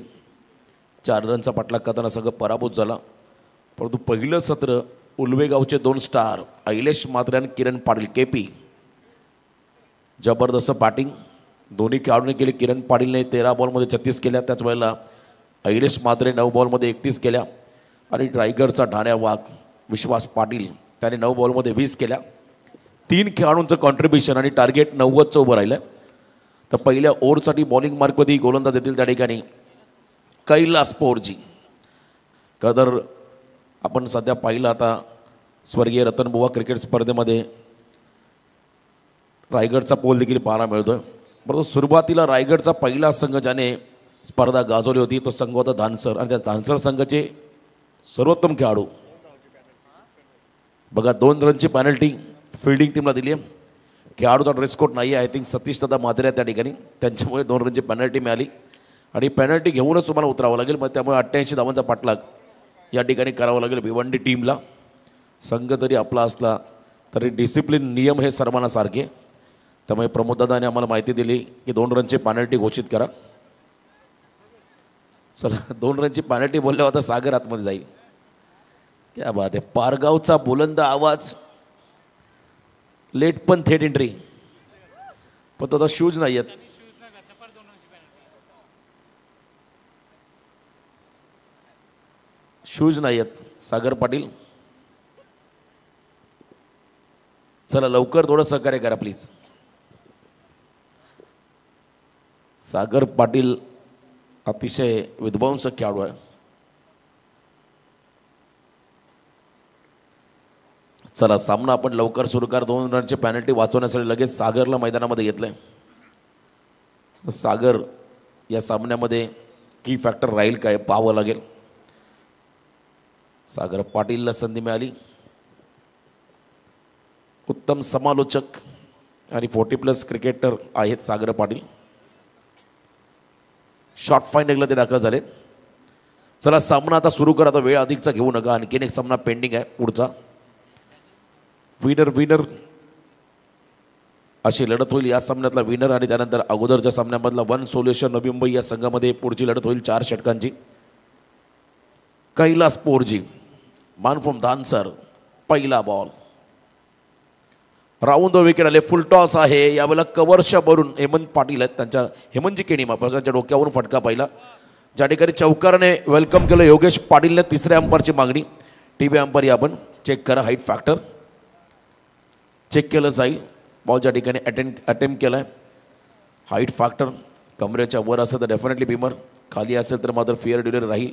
4 रनचा पाठलाग करताना संघ पराभूत झाला. परंतु पहिलं सत्र उलवेगावचे 2 स्टार ऐलेश म्हात्रे आणि किरण पाटील KP जबरदस्त बॅटिंग दोन्ही खेळाडूंनी केली. किरण पाटीलने 13 बॉलमध्ये 36 केल्या. त्याच वेळेला ऐलेश म्हात्रे 9 बॉलमध्ये 31 केल्या. आणि रायगडचा ढाण्या वाघ विश्वास पाटील त्याने 9 बॉलमध्ये 20 केल्या. 3 खेळाडूंचं कॉन्ट्रीब्युशन आणि टार्गेट 90चं उभं राहिलं. तर पहिल्या ओव्हरसाठी बॉलिंग मार्कमध्ये गोलंदाज येतील त्या ठिकाणी कैलास पोरजी. तर आपण सध्या पाहिलं आता स्वर्गीय रतनबुवा क्रिकेट स्पर्धेमध्ये रायगडचा पोल देखील पाहायला मिळतोय. परंतु सुरुवातीला रायगडचा पहिला संघ ज्याने स्पर्धा गाजवली होती तो संघ होता धानसर. आणि त्या धानसर संघाचे सर्वोत्तम खेळाडू बघा 2 रनची पेनल्टी फिल्डिंग टीमला दिली आहे. खेळाडूचा ड्रेस कोड नाही आहे. आय थिंक सतीश दादा म्हात्रे त्या ठिकाणी त्यांच्यामुळे 2 रनची पेनल्टी मिळाली आणि पेनल्टी घेऊनच तुम्हाला उतरावं लागेल. मग त्यामुळे 88 धावांचा पाठलाग या ठिकाणी करावं लागेल भिवंडी टीमला. संघ जरी आपला असला तरी डिसिप्लिन नियम हे सर्वांनासारखे. त्यामुळे प्रमोददादाने आम्हाला माहिती दिली की 2 रनची पेनल्टी घोषित करा. चला 2 रनची पेनल्टी बोलल्यावर आता सागर आतमध्ये जाईल. क्या बात आहे. पारगावचा बुलंद आवाज लेट पण थेट एंट्री. पण तो आता शूज नाही आहेत. शूज नाही आहेत सागर पाटील. चला लवकर थोडं सहकार्य करा प्लीज. सागर पाटील अतिशय विध्वंसक खेळाडू आहे. चला सामना आपण लवकर सुरू कर. 2 रनची पेनल्टी वाचवण्यासाठी लगेच सागरला मैदानामध्ये घेतलंय. सागर या सामन्यामध्ये की फॅक्टर राहील काय पाहावं लागेल. सागर पाटीलला संधी मिळाली. उत्तम समालोचक आणि 40+ क्रिकेटर आहेत सागर पाटील. शॉर्ट फायनलला ते दाखल झाले. चला सामना आता सुरू कर. आता वेळ अधिकचा घेऊ नका. आणखीन एक सामना पेंडिंग आहे पुढचा. विनर अशी लढत होईल या सामन्यातला विनर. आणि त्यानंतर अगोदरच्या सामन्यामधला वन सोल्युशन नवी मुंबई या संघामध्ये पुढची लढत होईल 4 षटकांची. कैलास पोरजी मान फ्रॉम धानसर पहिला बॉल राऊंड द विकेट आले. फुल टॉस आहे यावेळेला. कव्हरच्या भरून हेमंत पाटील आहेत. त्यांच्या हेमंतजी केणीमा त्यांच्या डोक्यावरून फटका पाहिला. ज्या ठिकाणी चौकाराने वेलकम केलं योगेश पाटीलने. 3ऱ्या अंपायरची मागणी. TV अंपायर आपण चेक करा. हाईट फॅक्टर चेक केलं जाईल. बॉल ज्या ठिकाणी अटेम्प्ट केला आहे हाईट फॅक्टर कमरेच्या वर असेल तर डेफिनेटली बिमर, खाली असेल तर मात्र फेअर डिलर राहील.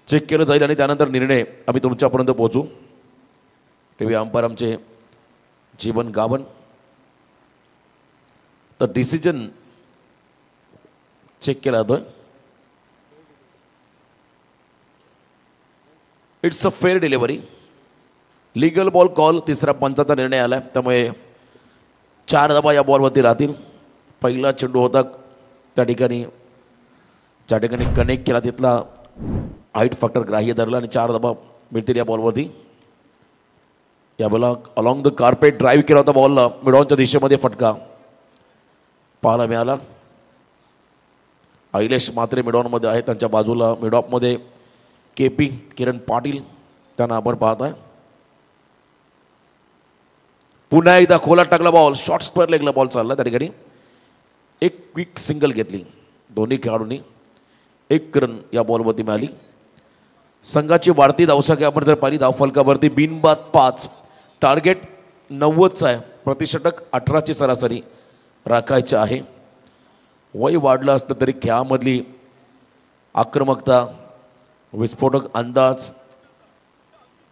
चेक केलं जाईल आणि त्यानंतर निर्णय आम्ही तुमच्यापर्यंत पोहोचू. TV अंपायर आमचे जीवन गावन. द डिसिजन चेक केला जातोय. It's a fair delivery. Legal ball call. तिसरा पंचाचा निर्णय आला. त्यामुळे 4 धावा या बॉलवरती राहतील. पहिला चेंडू होता त्या ठिकाणी ज्या ठिकाणी कनेक्ट केला तिथला हाईट फॅक्टर ग्राह्य धरला आणि 4 धावा मिळतील या बॉलवरती. या बॉलला अलॉंग द कार्पेट ड्राईव्ह केला होता. बॉलला मिडॉनच्या दिशेमध्ये फटका पाहायला मिळाला. अहिलेश मात्रे मिडॉनमध्ये आहे. त्यांच्या बाजूला मिडॉपमध्ये KP किरण पाटील त्यांना आपण पाहत आहे. पुन्हा एकदा खोलात टाकला बॉल. शॉर्ट स्क्वेअर लेगला बॉल चालला. त्या ठिकाणी एक क्विक सिंगल घेतली दोन्ही खेळाडूंनी. 1 रन या बॉलवरती मिळाली. संघाची वाढती धावसंख्या आपण जर पाहिली धावफलकावरती बिनबाद 5. टार्गेट 90चं आहे. प्रतिषटक 18ची सरासरी राखायची आहे. वय वाढलं असलं तरी खेळामधली आक्रमकता, विस्फोटक अंदाज,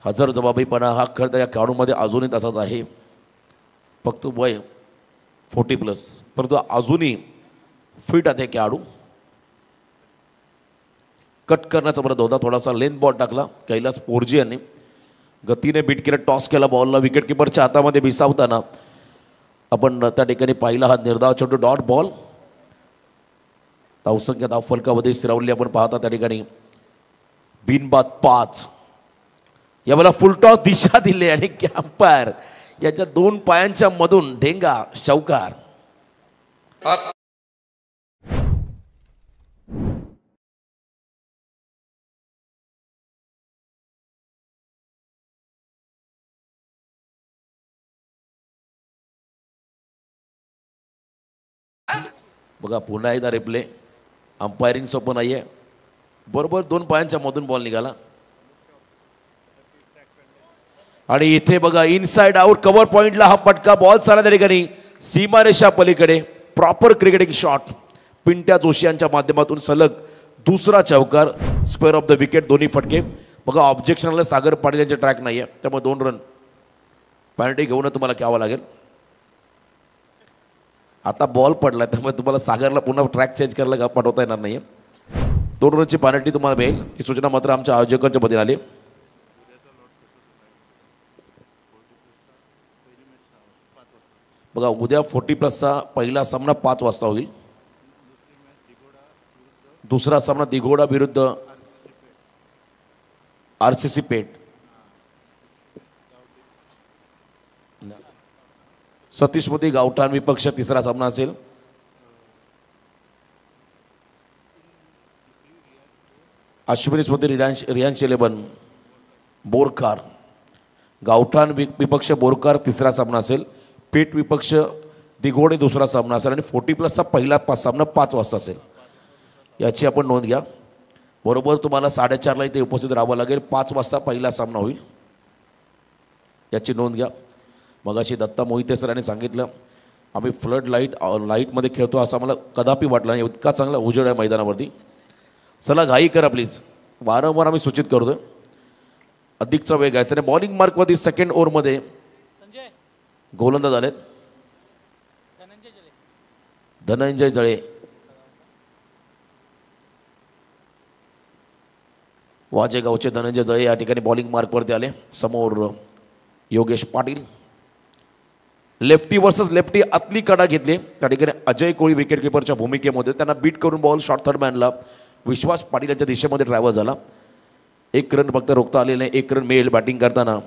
हजर जबाबीपणा हा खरं तर या खेळाडूंमध्ये अजूनही तसाच आहे. फक्त वय 40+, परंतु अजूनही फिट आहे खेळाडू. कट करण्याचा परत होता. थोडासा लेंथ बॉल टाकला कैलास पोरजी यांनी. गतीने बीट केलं. टॉस केला बॉलला. विकेट किपरच्या हातामध्ये विसावताना आपण त्या ठिकाणी पाहिला हा निर्धाव चेंडू. Dot ball. धावसंख्या धावफलकामध्ये स्थिरावली आपण पाहता. त्या ठिकाणी बिनबाद 5. यावेळेला फुलटॉस दिशा दिली आणि कॅम्पायर याच्या 2 पायांच्या मधून ढेंगा शौकार. बघा पुन्हा एकदा रिप्ले. अंपायरिंग सोपं नाही आहे. बरोबर 2 पायांच्या मधून बॉल निघाला आणि इथे बघा इनसाइड आउट कव्हर पॉइंटला हा फटका. बॉल चालला त्या ठिकाणी सीमारेषा पलीकडे. Proper cricketing shot. Pintya Joshi यांच्या माध्यमातून सलग दुसरा चौकार. Square off the wicket. दोन्ही फटके. बघा ऑब्जेक्शनला सागर पाटील यांचे ट्रॅक नाही आहे. त्यामुळे 2 रन पॅनल्टी घेऊन तुम्हाला घ्यावं लागेल. आता बॉल पडला त्यामुळे तुम्हाला सागरला पुन्हा ट्रॅक चेंज करायला पाठवता येणार नाही. 2 रनची पॅनल्टी तुम्हाला मिळेल. ही सूचना मात्र आमच्या आयोजकांच्या मधून आली. बघा उद्या 40+चा पहिला सामना 5 वाजता होईल. दुसरा सामना दिघोडा विरुद्ध RCC पेठ. सतीशमती गावठाण विपक्ष तिसरा सामना असेल. अश्विनी स्मृती रियांश 11 बोरकार. गावठाण विपक्ष बोरकार तिसरा सामना असेल. पेठ विपक्ष दिघोडे दुसरा सामना असेल. आणि 40+चा पहिला सामना 5 वाजता असेल. याची आपण नोंद घ्या. बरोबर तुम्हाला 4:30ला इथे उपस्थित राहावं लागेल. 5 वाजता पहिला सामना होईल. याची नोंद घ्या. मगाशी दत्ता मोहिते सरांनी सांगितलं आम्ही फ्लड लाईटमध्ये खेळतो असं आम्हाला कदापि वाटलं नाही. इतका चांगला उजेड आहे मैदानावरती. चला घाई करा प्लीज. वारंवार आम्ही सूचित करतोय अधिकचा वेग घ्यायचा. आणि बॉलिंग मार्कवरती सेकंड ओव्हरमध्ये गोलंदाज आलेत धनंजय जळे. वाजेगावचे धनंजय जळे या ठिकाणी बॉलिंग मार्कवरती आले. समोर Yogesh Patil. Lefty versus lefty आतली कडा घेतली. त्या ठिकाणी अजय कोळी विकेट किपरच्या भूमिकेमध्ये. त्यांना बीट करून बॉल शॉर्ट थर्ड मॅनला विश्वास पाटील यांच्या दिशेमध्ये ड्रायव्हर झाला. 1 रन फक्त रोखता आलेले नाही. 1 रन मिळेल बॅटिंग करताना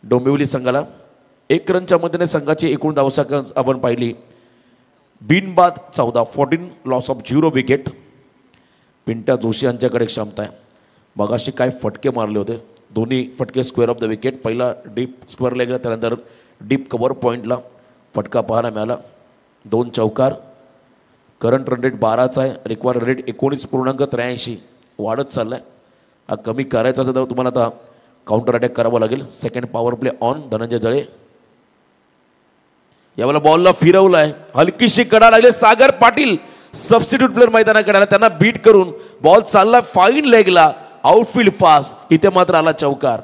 डोंबिवली संघाला. 1 रनच्या मध्येने संघाची एकूण धावसंख्या आपण पाहिली बिनबाद 14. 14 loss of 0 wicket. Pintya Joshi यांच्याकडे क्षमता आहे. मगाशी काय फटके मारले होते. दोन्ही फटके स्क्वेअर ऑफ द विकेट. पहिला डीप स्क्वेअर लेगला त्यानंतर डीप कव्हर पॉईंटला फटका पाहायला मिळाला. 2 चौकार. करंट रन रेट 12चा आहे. रिक्वायर्ड रेट 19.83 वाढत चालला आहे. हा कमी करायचा असेल तर तुम्हाला आता काउंटर अटॅक करावा लागेल. Second power play on. Dhananjay Jale यावेळेला बॉलला फिरवला आहे. हलकीशी कडा लागले. सागर पाटील सबस्टिट्यूट प्लेअर मैदानाकडे आला. त्यांना बीट करून बॉल चालला फाईन लेगला. Outfield fast. इथे मात्र आला चौकार.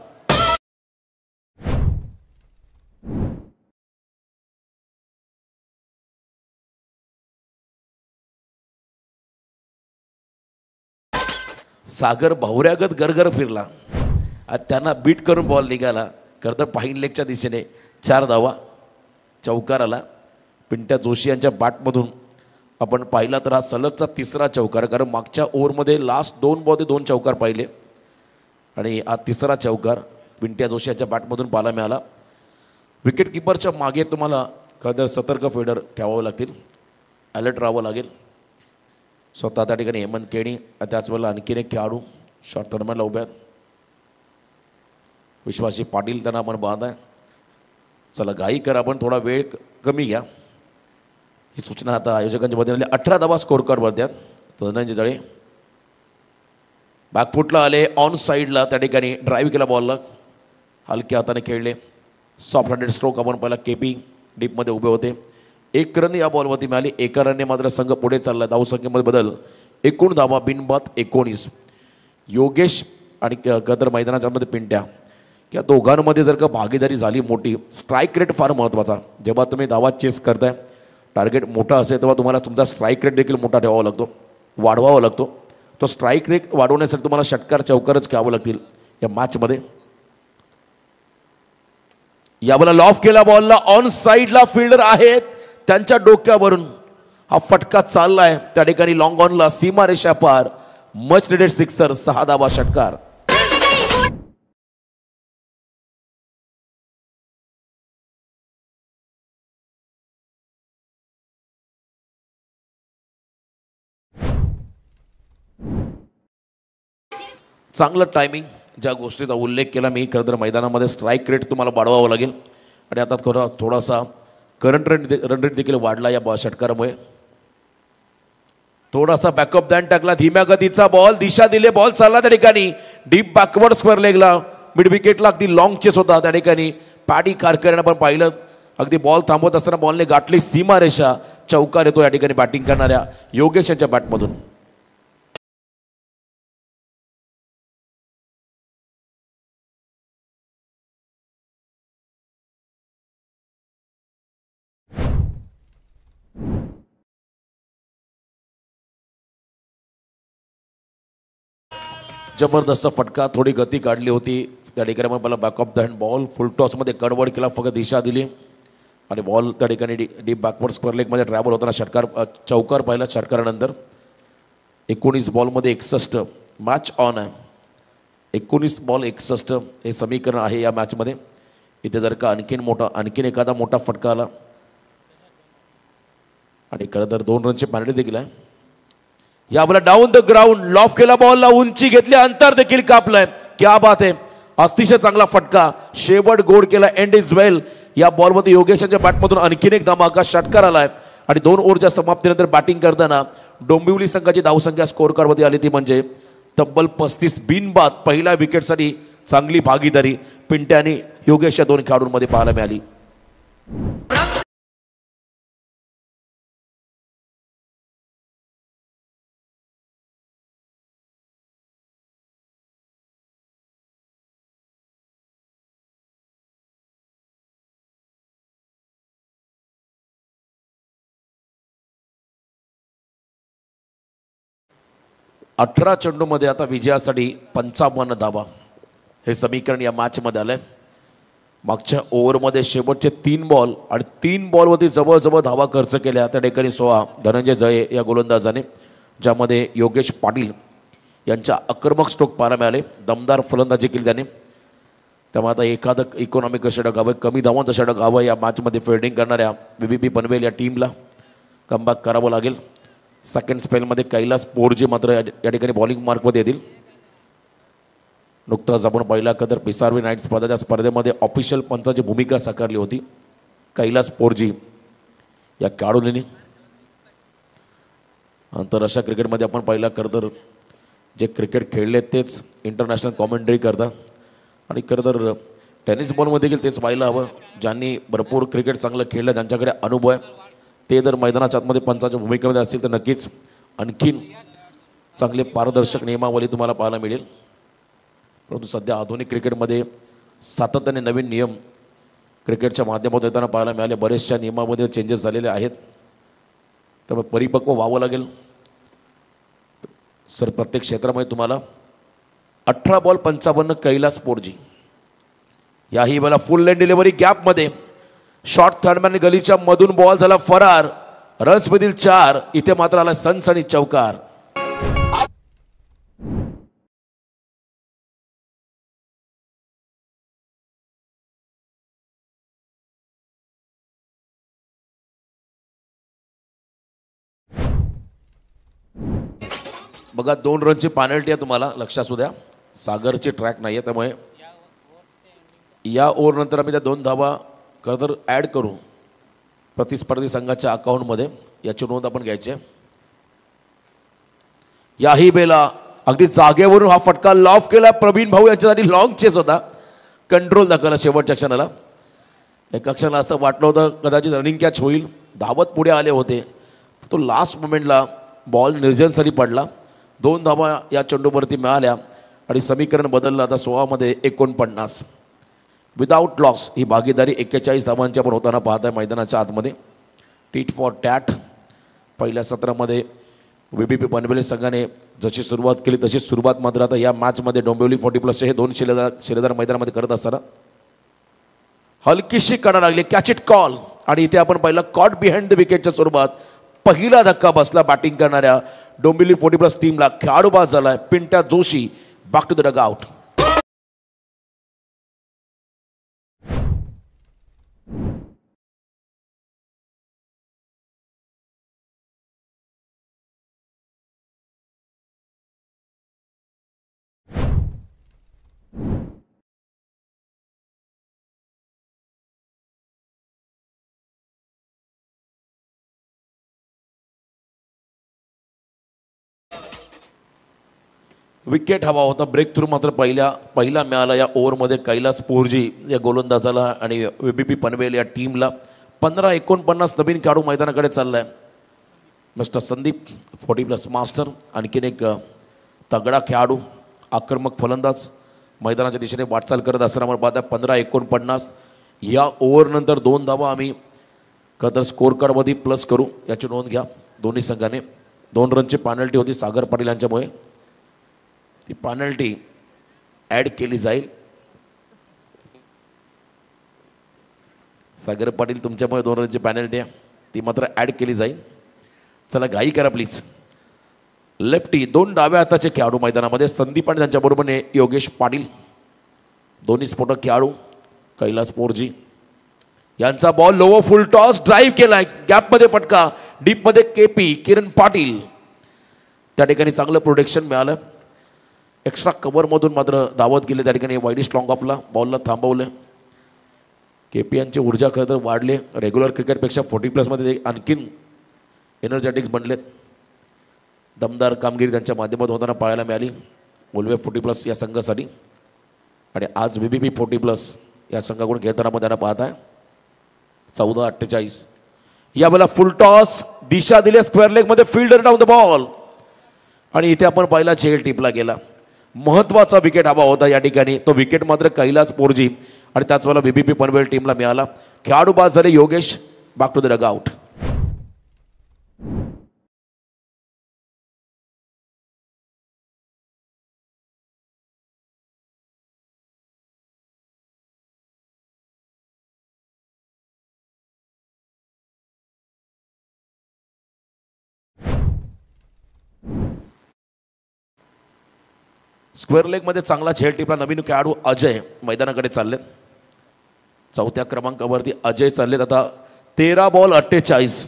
सागर भावऱ्यागत गरगर फिरला आणि त्यांना बीट करून बॉल निघाला. खरं तर पाईन लेगच्या दिशेने 4 धावा. चौकार आला पिंट्या जोशी यांच्या बॅटमधून. आपण पाहिला तर हा सलगचा 3रा चौकार, कारण मागच्या ओव्हरमध्ये लास्ट 2 बॉल ते 2 चौकार पाहिले आणि हा 3रा चौकार पिंट्या जोशी यांच्या बॅटमधून पाहायला मिळाला. विकेट किपरच्या मागे तुम्हाला खरं सतर्क फिल्डर ठेवावं लागतील, अलर्ट राहावं लागेल. स्वतः त्या ठिकाणी हेमंत केणी, त्याचवेळेला आणखीन एक खेळाडू शॉर्ट टर्नमॅनला उभे आहेत. विश्वासी पाटील त्यांना आपण पाहत आहे. चला घाई करा, आपण थोडा वेळ कमी घ्या. ही सूचना आता आयोजकांच्या वतीने 18 धावा स्कोर कार्डवरती आहेत. धनंजय जळे बॅकफुटला आले, ऑन साईडला त्या ठिकाणी ड्राईव्ह केला बॉलला, हलक्या हाताने खेळले. सॉफ्ट हँडेड स्ट्रोक आपण पहिला केपी डीपमध्ये उभे होते. 1 रन या बॉलवरती मिळाली. 1 रनने मात्र संघ पुढे चालला. धावसंख्येमध्ये बदल, एकूण धावा बिनबाद 19. योगेश आणि कदर मैदानाच्या मध्ये पिंट्या या दोघांमध्ये जर का भागीदारी झाली मोठी, स्ट्राईक रेट फार महत्त्वाचा. जेव्हा तुम्ही धावा चेस करताय, टार्गेट मोठा असेल तेव्हा तुम्हाला तुमचा स्ट्राईक रेट देखील मोठा ठेवावा लागतो, वाढवावा लागतो. तो स्ट्राईक रेट वाढवण्यासाठी तुम्हाला षटकार चौकारच घ्यावं लागतील या मॅचमध्ये. यावेळेला लॉफ केला बॉलला, ऑन साईडला फिल्डर आहेत, त्यांच्या डोक्यावरून हा फटका चाललाय. त्या ठिकाणी लॉंग ऑनला सीमारेषा पार, मच निडेड सिक्सर, 6 धावा षटकार. चांगलं टायमिंग, ज्या गोष्टीचा उल्लेख केला मी, खरं तर मैदानामध्ये स्ट्राईक रेट तुम्हाला वाढवावं लागेल आणि आता थोडासा करंट रन रेट देखील वाढला या षटकारामुळे. थोडासा बॅकअप ध्यान टाकला, धीम्या गतीचा बॉल, दिशा दिले, बॉल चालला त्या ठिकाणी डीप बॅकवर्ड स्क्वेअर लेगला, मिड विकेटला अगदी लॉंग चेस होता. त्या ठिकाणी पॅडी कारकरने आपण पाहिलं, अगदी बॉल थांबवत असताना बॉलने गाठली सीमारेषा. चौकार येतो या ठिकाणी बॅटिंग करणाऱ्या योगेश यांच्या बॅटमधून. जबरदस्त फटका, थोडी गती काढली होती त्या ठिकाणी. मग मला बॅकअप द बॉल फुल टॉसमध्ये कडवड केला, फक्त दिशा दिली आणि बॉल त्या ठिकाणी डीप बॅकवर्ड स्क्वेअर लेगमध्ये ट्रॅव्हल होताना षटकार चौकार पाहिला. षटकारानंतर 19 बॉलमध्ये 61 मॅच ऑन आहे. 19 बॉल 61 हे समीकरण आहे या मॅचमध्ये. इथे जर का आणखीन एखादा मोठा फटका आला आणि खरं तर 2 रनची पॅनल्टी देखील आहे. यावेळेला डाऊन द ग्राउंड लॉफ केला बॉलला, उंची घेतली, अंतर देखील कापलंय. क्या बात आहे, अतिशय चांगला फटका, शेवट गोड केला. एंड इज वेल. या बॉलमध्ये योगेशांच्या बॅटमधून आणखीन एक धमाका षटकार आलाय आणि 2 ओव्हरच्या समाप्तीनंतर बॅटिंग करताना डोंबिवली संघाची धावसंख्या स्कोर कार्डमध्ये आली ती म्हणजे तब्बल 35 बिनबाद. पहिल्या विकेटसाठी चांगली भागीदारी पिंट्या आणि योगेश या 2 खेळाडूंमध्ये पाहायला मिळाली. अठरा चेंडूमध्ये आता विजयासाठी 55 धावा हे समीकरण या मॅचमध्ये आलंय. मागच्या ओव्हरमध्ये शेवटचे 3 बॉल आणि 3 बॉलवरती जवळजवळ धावा खर्च केल्या त्या ठिकाणी 16 धनंजय जये या गोलंदाजाने, ज्यामध्ये योगेश पाटील यांच्या आक्रमक स्ट्रोक पाहायला मिळाले. दमदार फलंदाजी केली त्याने. त्यामुळे आता एखादं इकॉनॉमिक षटक हवं, कमी धावांचं षटक हवं. या मॅचमध्ये फिल्डिंग करणाऱ्या VVP पनवेल या टीमला कमबॅक करावं लागेल. सेकंड स्पेलमध्ये कैलास पोरजे मात्र या ठिकाणी बॉलिंग मार्कमध्ये येतील. नुकताच आपण पहिला कदर पिसारवी नाईट स्पर्धेच्या स्पर्धेमध्ये ऑफिशियल पंचाची भूमिका साकारली होती कैलास पोरजी या खेळाडूने. आंतरराष्ट्रीय क्रिकेटमध्ये आपण पहिला तर जे क्रिकेट खेळले तेच इंटरनॅशनल कॉमेंट्री करतात आणि तर टेनिस बॉलमध्ये देखील तेच पाहायला हवं. ज्यांनी भरपूर क्रिकेट चांगलं खेळलं, ज्यांच्याकडे अनुभव आहे, ते जर मैदानाच्या आतमध्ये पंचाच्या भूमिकेमध्ये असतील तर नक्कीच आणखीन चांगले पारदर्शक नियमावली तुम्हाला पाहायला मिळेल. परंतु सध्या आधुनिक क्रिकेटमध्ये सातत्याने नवीन नियम क्रिकेटच्या माध्यमातून येताना पाहायला मिळाले. बरेचशा नियमामध्ये चेंजेस झालेले आहेत, त्यामुळे परिपक्व व्हावं लागेल. सर प्रत्येक क्षेत्रामध्ये तुम्हाला 18 बॉल 55 कैलास पोरजी. याही वेळेला फुल लेन डिलिव्हरी गॅपमध्ये शॉर्ट थर्डमॅन गलीच्या मधून बॉल झाला फरार. रन्समधील 4. इथे मात्र आला सनसनी चौकार. बघा 2 रनची पेनल्टी आहे, तुम्हाला लक्षात असू द्या. सागरची ट्रॅक नाही आहे, त्यामुळे या ओव्हरनंतर आम्ही त्या 2 धावा खरं तर ॲड करू प्रतिस्पर्धी संघाच्या अकाउंटमध्ये. याची नोंद आपण घ्यायची आहे. याही बेला अगदी जागेवरून हा फटका लॉफ केला. प्रवीण भाऊ यांच्यासाठी लॉंग चेस होता, कंट्रोल दाखवला शेवटच्या क्षणाला. एका क्षणाला असं वाटलं होतं कदाचित रनिंग कॅच होईल, धावत पुढे आले होते. तो लास्ट मोमेंटला बॉल निर्जनस्थळी पडला. 2 धावा या चेंडूवरती मिळाल्या आणि समीकरण बदललं. आता 16 मध्ये 49 विदाऊट लॉस ही भागीदारी 41 धावांची आपण होताना पाहत आहे मैदानाच्या आतमध्ये. टीट फॉर टॅट पहिल्या सत्रामध्ये VBP पनवेल संघाने जशी सुरुवात केली तशी सुरुवात मात्र आता या मॅचमध्ये डोंबिवली 40+ हे 2 शिलेदार मैदानामध्ये करत असताना हलकीशी कडा लागली. Catch it call. आणि इथे आपण पहिला कॉट बिहाइंड द विकेटच्या स्वरूपात पहिला धक्का बसला बॅटिंग करणाऱ्या डोंबिवली 40+ टीमला. खेळाडू बाद झालाय Pintya Joshi. Back to the dugout. Wicket हवा होता. ब्रेक थ्रू मात्र पहिला मिळाला या ओव्हरमध्ये कैलास पोरजी या गोलंदाजाला आणि VBP पनवेल या टीमला. 15-49 नवीन खेळाडू मैदानाकडे चाललाय. मिस्टर संदीप 40+ मास्टर आणखीन एक तगडा खेळाडू आक्रमक फलंदाज मैदानाच्या दिशेने वाटचाल करत असताना आपण पाहता 15-49 या ओव्हरनंतर 2 धावा आम्ही खरं तर स्कोर कार्डमध्ये प्लस करू. याची नोंद घ्या दोन्ही संघाने. 2 रनची पेनल्टी होती सागर पाटील यांच्यामुळे. ती पेनल्टी ॲड केली जाईल. सागर पाटील तुमच्यामुळे 2 रनची पेनल्टी आहे, ती मात्र ॲड केली जाईल. चला घाई करा प्लीज. लेफ्टी 2 डाव्या हाताचे खेळाडू मैदानामध्ये संदीप आणि त्यांच्याबरोबरने योगेश पाटील. दोन्ही स्फोटक खेळाडू कैलास पोरजी यांचा बॉल लोवर फुल टॉस ड्राईव्ह केलाय. गॅपमध्ये फटका. डीपमध्ये KP किरण पाटील. त्या ठिकाणी चांगलं प्रोटेक्शन मिळालं. एक्स्ट्रा कव्हरमधून मात्र धावत गेले. त्या ठिकाणी वाईडिश लॉंग ऑफला बॉलला थांबवलं. KP यांची ऊर्जा खरं तर वाढले. रेग्युलर क्रिकेटपेक्षा 40+ मध्ये आणखीन एनर्जेटिक्स बनलेत. दमदार कामगिरी त्यांच्या माध्यमातून होताना पाहायला मिळाली उल्वे 40+ या संघासाठी. आणि आज VBP 40+ या संघाकडून घेताना आपण त्यांना पाहत आहे. 14-48 यावेळेला फुल टॉस दिशा दिली स्क्वेअर लेगमध्ये. Fielder down the ball. आणि इथे आपण पहिला चेल टिपला गेला. महत्त्वाचा विकेट हवा होता या ठिकाणी. तो विकेट मात्र कैलास पोरजी आणि त्याच वेळेला VBP पनवेल टीमला मिळाला. खेळाडू बाद झाले Yogesh. Back to the dugout. Square लेगमध्ये चांगला झेल टिपला नवीन खेळाडू अजय मैदानाकडे चाललेत. 4थ्या क्रमांकावरती अजय चाललेत. आता 13 बॉल 48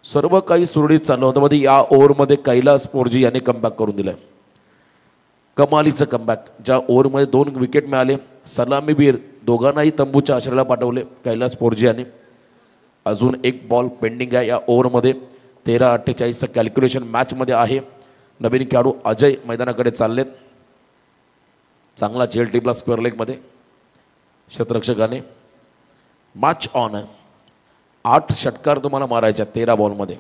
सर्व काही सुरळीत चाललं होतं. मध्ये या ओव्हरमध्ये कैलास पोरजी यांनी कमबॅक करून दिलं. कमालीचं कमबॅक. ज्या ओव्हरमध्ये 2 विकेट मिळाले. सलामीवीर दोघांनाही तंबूच्या आश्रयाला पाठवले कैलास पोरजी यांनी. अजून 1 बॉल पेंडिंग आहे या ओव्हरमध्ये. 13-48चं कॅल्क्युलेशन मॅचमध्ये आहे. नवीन खेळाडू अजय मैदानाकडे चाललेत. चांगला झेल टिपला स्क्वेअर लेगमध्ये क्षेत्ररक्षकाने. मॅच ऑन आहे. 8 षटकार तुम्हाला मारायच्या 13 बॉलमध्ये.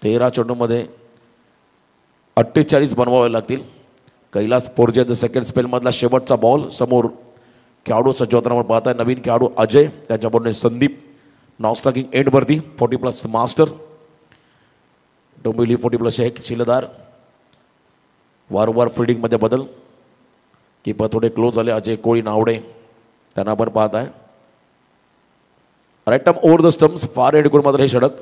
13 चेंडूमध्ये 48 बनवावे लागतील. कैलास पोरजे सेकंड स्पेलमधला शेवटचा बॉल. समोर खेळाडू सज्ज होताना पाहताय नवीन खेळाडू अजय, त्याच्याबरोबर संदीप नॉस्टॉकिंग एंडवरती 40+ मास्टर. डोंबिवली 40+ एक शिलेदार. वारंवार फिल्डिंगमध्ये बदल. कीपर थोडे क्लोज झाले. अजय कोळी नावडे त्यांना आपण पाहत आहे. Right arm over the stumps, फार एडकून मात्र हे षटक.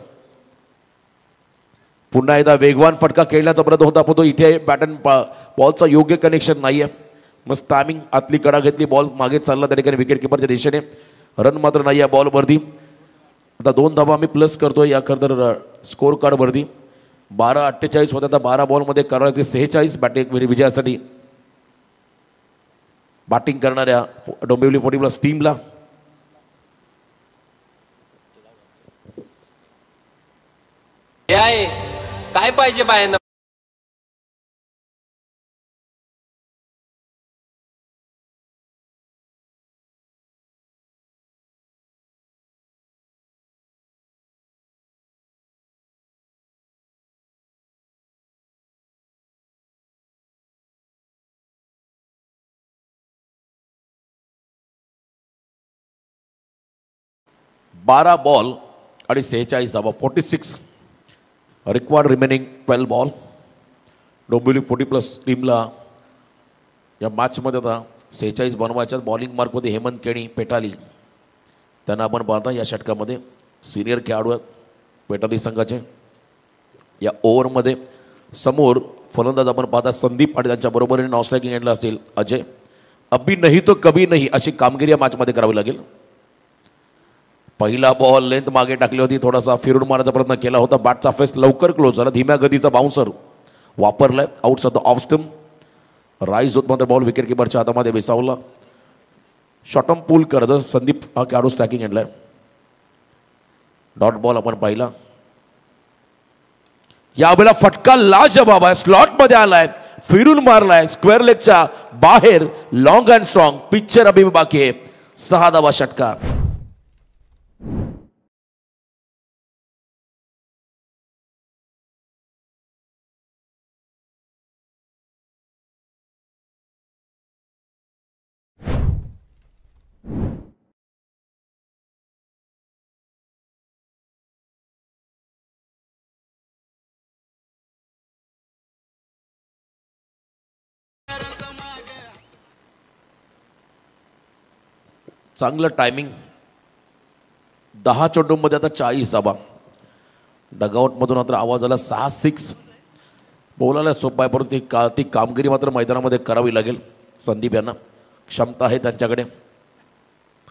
पुन्हा एकदा वेगवान फटका खेळण्याचा प्रयत्न होता, पण तो इथे बॅटन बॉलचा योग्य कनेक्शन नाही आहे. मस्त टायमिंग, आतली कडा घेतली, बॉल मागे चालला त्या ठिकाणी विकेट किपरच्या दिशेने. रन मात्र नाही आहे बॉलवरती. आता 2 धावा आम्ही प्लस करतोय या खरं स्कोर कार्डवरती. 12-48 होत्या, आता 12 बॉलमध्ये करावं लागते 46 बॅटिंग विजयासाठी. बॅटिंग करणाऱ्या डोंबिवली 40+ टीमला काय पाहिजे बायांना. बारा बॉल आणि 46 धावा. 46 रिक्वायर्ड रिमेनिंग 12 बॉल. डोंबिवली 40+ टीमला या मॅचमध्ये आता 46 बनवायच्यात. बॉलिंग मार्कमध्ये हेमंत केणी, पेटाली त्यांना आपण पाहता या षटकामध्ये. सिनियर खेळाडू आहेत पेटाली संघाचे. या ओव्हरमध्ये समोर फलंदाज आपण पाहता संदीप आणि त्यांच्या बरोबरीने नॉन स्ट्रायकिंग एंडला असेल अजय. अभी नाही तो कभी नाही अशी कामगिरी या मॅचमध्ये करावी लागेल. पहिला बॉल लेंथ मागे टाकली होती, थोडासा फिरून मारण्याचा प्रयत्न केला होता. बॅटचा फेस लवकर क्लोज झाला. धीम्या गतीचा बाउन्सर वापरलाय out of the off stump. Rise होत मात्र बॉल विकेट किपरच्या हातामध्ये विसावला. शॉटम पूल करत संदीप हा खेळाडू स्ट्रायकिंग एंडला. डॉट बॉल आपण पाहिला. यावेळेला फटका लाजबाब आहे. स्लॉटमध्ये आलाय, फिरून मारलाय स्क्वेअर लेगच्या बाहेर. लॉंग अँड स्ट्रॉंग पिक्चर अभी बाकी आहे. 6 धावा षटकार. चांगलं टायमिंग. 10 चेंडूंमध्ये आता 40 धावा. डगआउटमधून मात्र आवाज आला 6-6. बोलायला सोपं आहे, परंतु ती कामगिरी मात्र मैदानामध्ये करावी लागेल. संदीप यांना क्षमता आहे त्यांच्याकडे.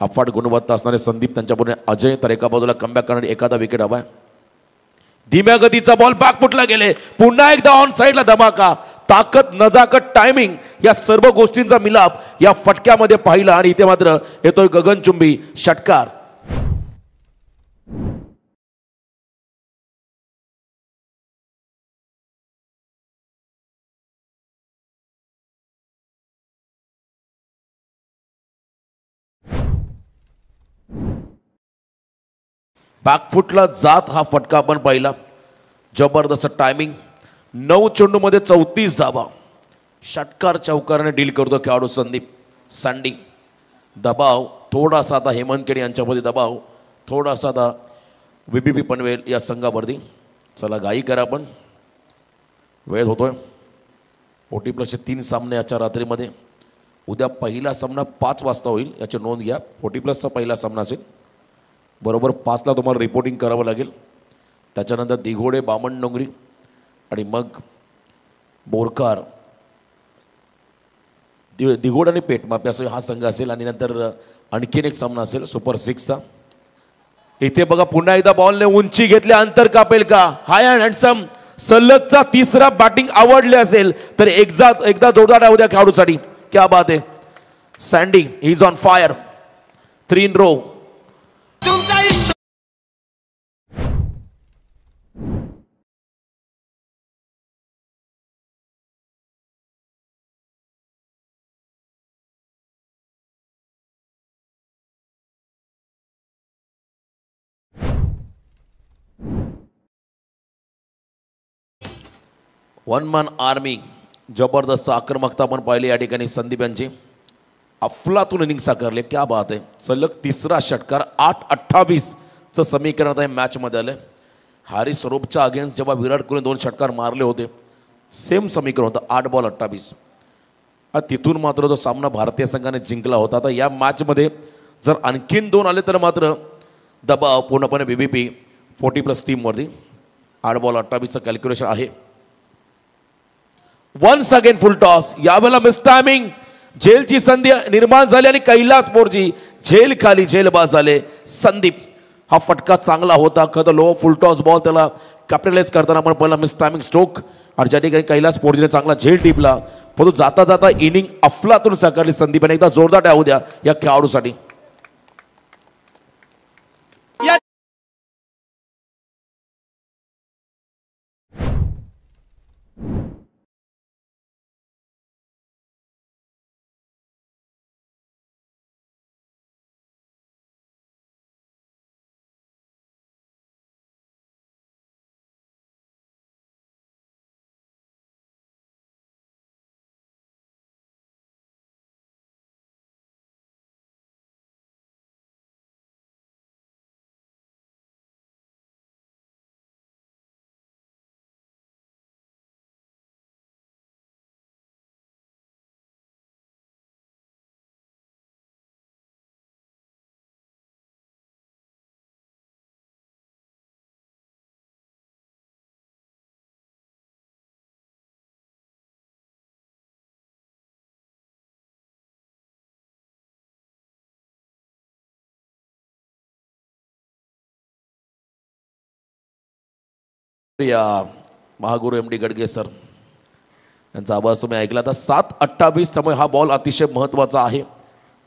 अफाट गुणवत्ता असणारे संदीप, त्यांच्यापुढे अजय. तर एका बाजूला कमबॅक करणारी एखादा विकेट हवा आहे. धीम्या गतीचा बॉल बॅकफुटला गेले. पुन्हा एकदा ऑन साईडला धमाका. ताकद, नजाकत, टायमिंग या सर्व गोष्टींचा मिलाप या फटक्यामध्ये पाहिला. आणि इथे मात्र येतोय गगनचुंबी षटकार. बॅकफुटला जात हा फटका आपण पाहिला. जबरदस्त टायमिंग. 9 चेंडूमध्ये 34 धावा. षटकार चौकाराने डील करतो खेळाडू संदीप सांडी. दबाव थोडासा आता हेमंत केणी यांच्यामध्ये दबाव थोडासा आता VBP पनवेल या संघावरती. चला घाई करा, आपण वेळ होतोय. 40+ 3 सामने आजच्या रात्रीमध्ये. उद्या पहिला सामना 5 वाजता होईल, याची नोंद घ्या. 40+चा पहिला सामना असेल. बरोबर 5ला तुम्हाला रिपोर्टिंग करावं लागेल. त्याच्यानंतर दिघोडे, बामण डोंगरी आणि मग बोरकार. दिघोड आणि पेठ माप्यासह हा संघ असेल. आणि नंतर आणखीन एक सामना असेल सुपर 6चा. इथे बघा पुन्हा एकदा बॉलने उंची घेतली. अंतर कापेल का? हाय अँड हँडसम. सलगचा 3रा बॅटिंग आवडले असेल तर एकदा जोरदार आहे उद्या खेळाडूसाठी. क्या बात आहे. Sandy is on fire. 3 in row. One मन आर्मी. जबरदस्त आक्रमकता आपण पाहिली या ठिकाणी संदीप यांची. अफलातून इनिंग साकारले. क्या बात आहे. सलग 3रा षटकार. 8-28चं समीकरण आता मॅचमध्ये आलं. हॅरिस रूपच्या अगेन्स्ट जेव्हा विराट कोहली 2 षटकार मारले होते सेम समीकरण होतं 8 बॉल 28. तिथून मात्र जो सामना भारतीय संघाने जिंकला होता. आता या मॅचमध्ये जर आणखीन 2 आले तर मात्र दबाव पूर्णपणे BBP 40+ टीमवरती. 8 बॉल 28चं कॅल्क्युलेशन आहे. Once again full toss. यावेळेला मिस टायमिंग. झेलची संधी निर्माण झाली आणि कैलास मोरजी झेल खाली झेलबाज झाले. संदीप हा फटका चांगला होता. खरं लो फुल टॉस बॉल त्याला कॅपिटलाइज करताना आपण पहिला मिस टायमिंग स्ट्रोक आणि ज्या ठिकाणी कैलास मोरजीने चांगला झेल टिपला. परंतु जाता जाता इनिंग अफलातून साकारली संदीपाने. एकदा जोरदार टाळ्या द्या या खेळाडूसाठी. या महागुरू MD गडगे सर यांचा आवाज तुम्ही ऐकला. आता 7-28 त्यामुळे हा बॉल अतिशय महत्त्वाचा आहे.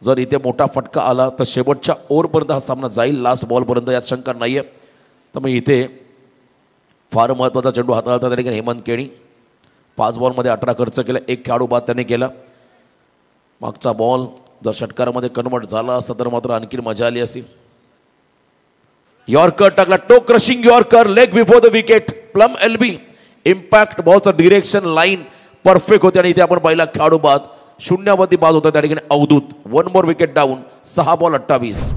जर इथे मोठा फटका आला तर शेवटच्या ओव्हरपर्यंत हा सामना जाईल. लास्ट बॉलपर्यंत यात शंका नाही आहे. त्यामुळे इथे फार महत्त्वाचा चेंडू हाताळता त्या ठिकाणी हेमंत केणी. 5 बॉलमध्ये 18 खर्च केला. 1 खेळाडू बाद त्याने केला. मागचा बॉल जर षटकारामध्ये कन्वर्ट झाला असता तर मात्र आणखी मजा आली असती. यॉर्कर टाकला. Toe crushing yorker. Leg before the wicket. Plum LB. Impact बॉलचं डिरेक्शन लाईन परफेक्ट होते आणि इथे आपण पहिला खेळाडू बाद. शून्यावरती बाद होता त्या ठिकाणी Avdhoot. 1 more wicket down. 6 ball 28.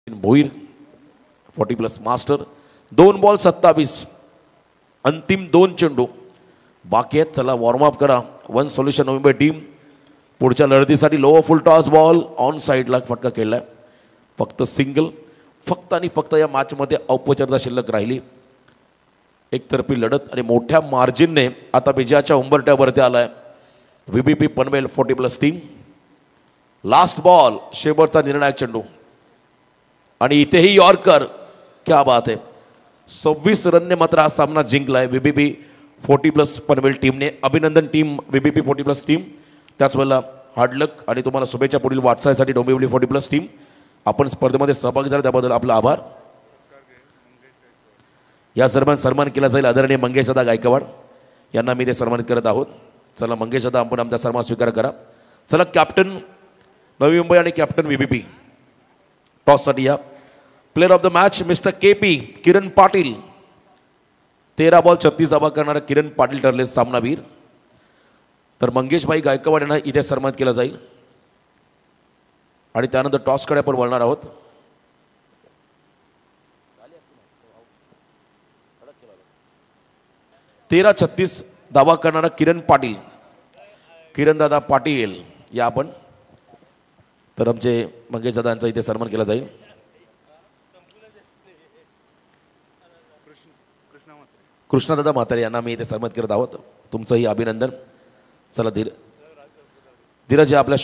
Bhoir 40+ master. 2 ball 27. अंतिम 2 चेंडू बाकी आहेत. चला वॉर्मअप करा. 1 सोल्युशन मुंबई टीम पुढच्या लढतीसाठी. Low full toss ball on साईडला फटका खेळलाय. फक्त सिंगल. फक्त आणि फक्त या मॅचमध्ये औपचारिकता शिल्लक राहिली. एकतर्फी लढत आणि मोठ्या मार्जिनने आता विजयाच्या उंबरठ्यावरती आलाय VBP Panvel 40+ team. Last ball शेवटचा निर्णायक चेंडू आणि इथेही यॉर्कर. क्या बात आहे. 26 रनने मात्र हा सामना जिंकलाय VBP 40+ पनवेल टीमने. अभिनंदन टीम VBP 40+ टीम. त्याच वेळेला हार्डलक आणि तुम्हाला शुभेच्छा पुढील वाटचालीसाठी डोंबिवली 40+ टीम. आपण स्पर्धेमध्ये सहभागी झाला त्याबद्दल आपला आभार. या सन्मान केला जाईल आदरणीय मंगेश दादा गायकवाड यांना मी ते सन्मानित करत आहोत. चला मंगेश दादा आपण आमचा सन्मान स्वीकार करा. चला कॅप्टन नवी मुंबई आणि कॅप्टन VBP टॉससाठी या. Player of the match mister KP Kiran Patil. 13 ball 36 धावा करणारा किरण पाटील ठरले सामनावीर. तर मंगेशभाई गायकवाड यांना इथे सन्मानित केला जाईल आणि त्यानंतर टॉसकडे आपण वळणार आहोत. तेरा 36 धावा करणारा किरण पाटील. किरणदादा पाटील या आपण. तर आमचे मंगेश दादा यांचा इथे सन्मान केला जाईल. कृष्णादादा म्हातारे यांना मी इथे सन्मानित करत आहोत. तुमचंही अभिनंदन. चला धीरज आपल्या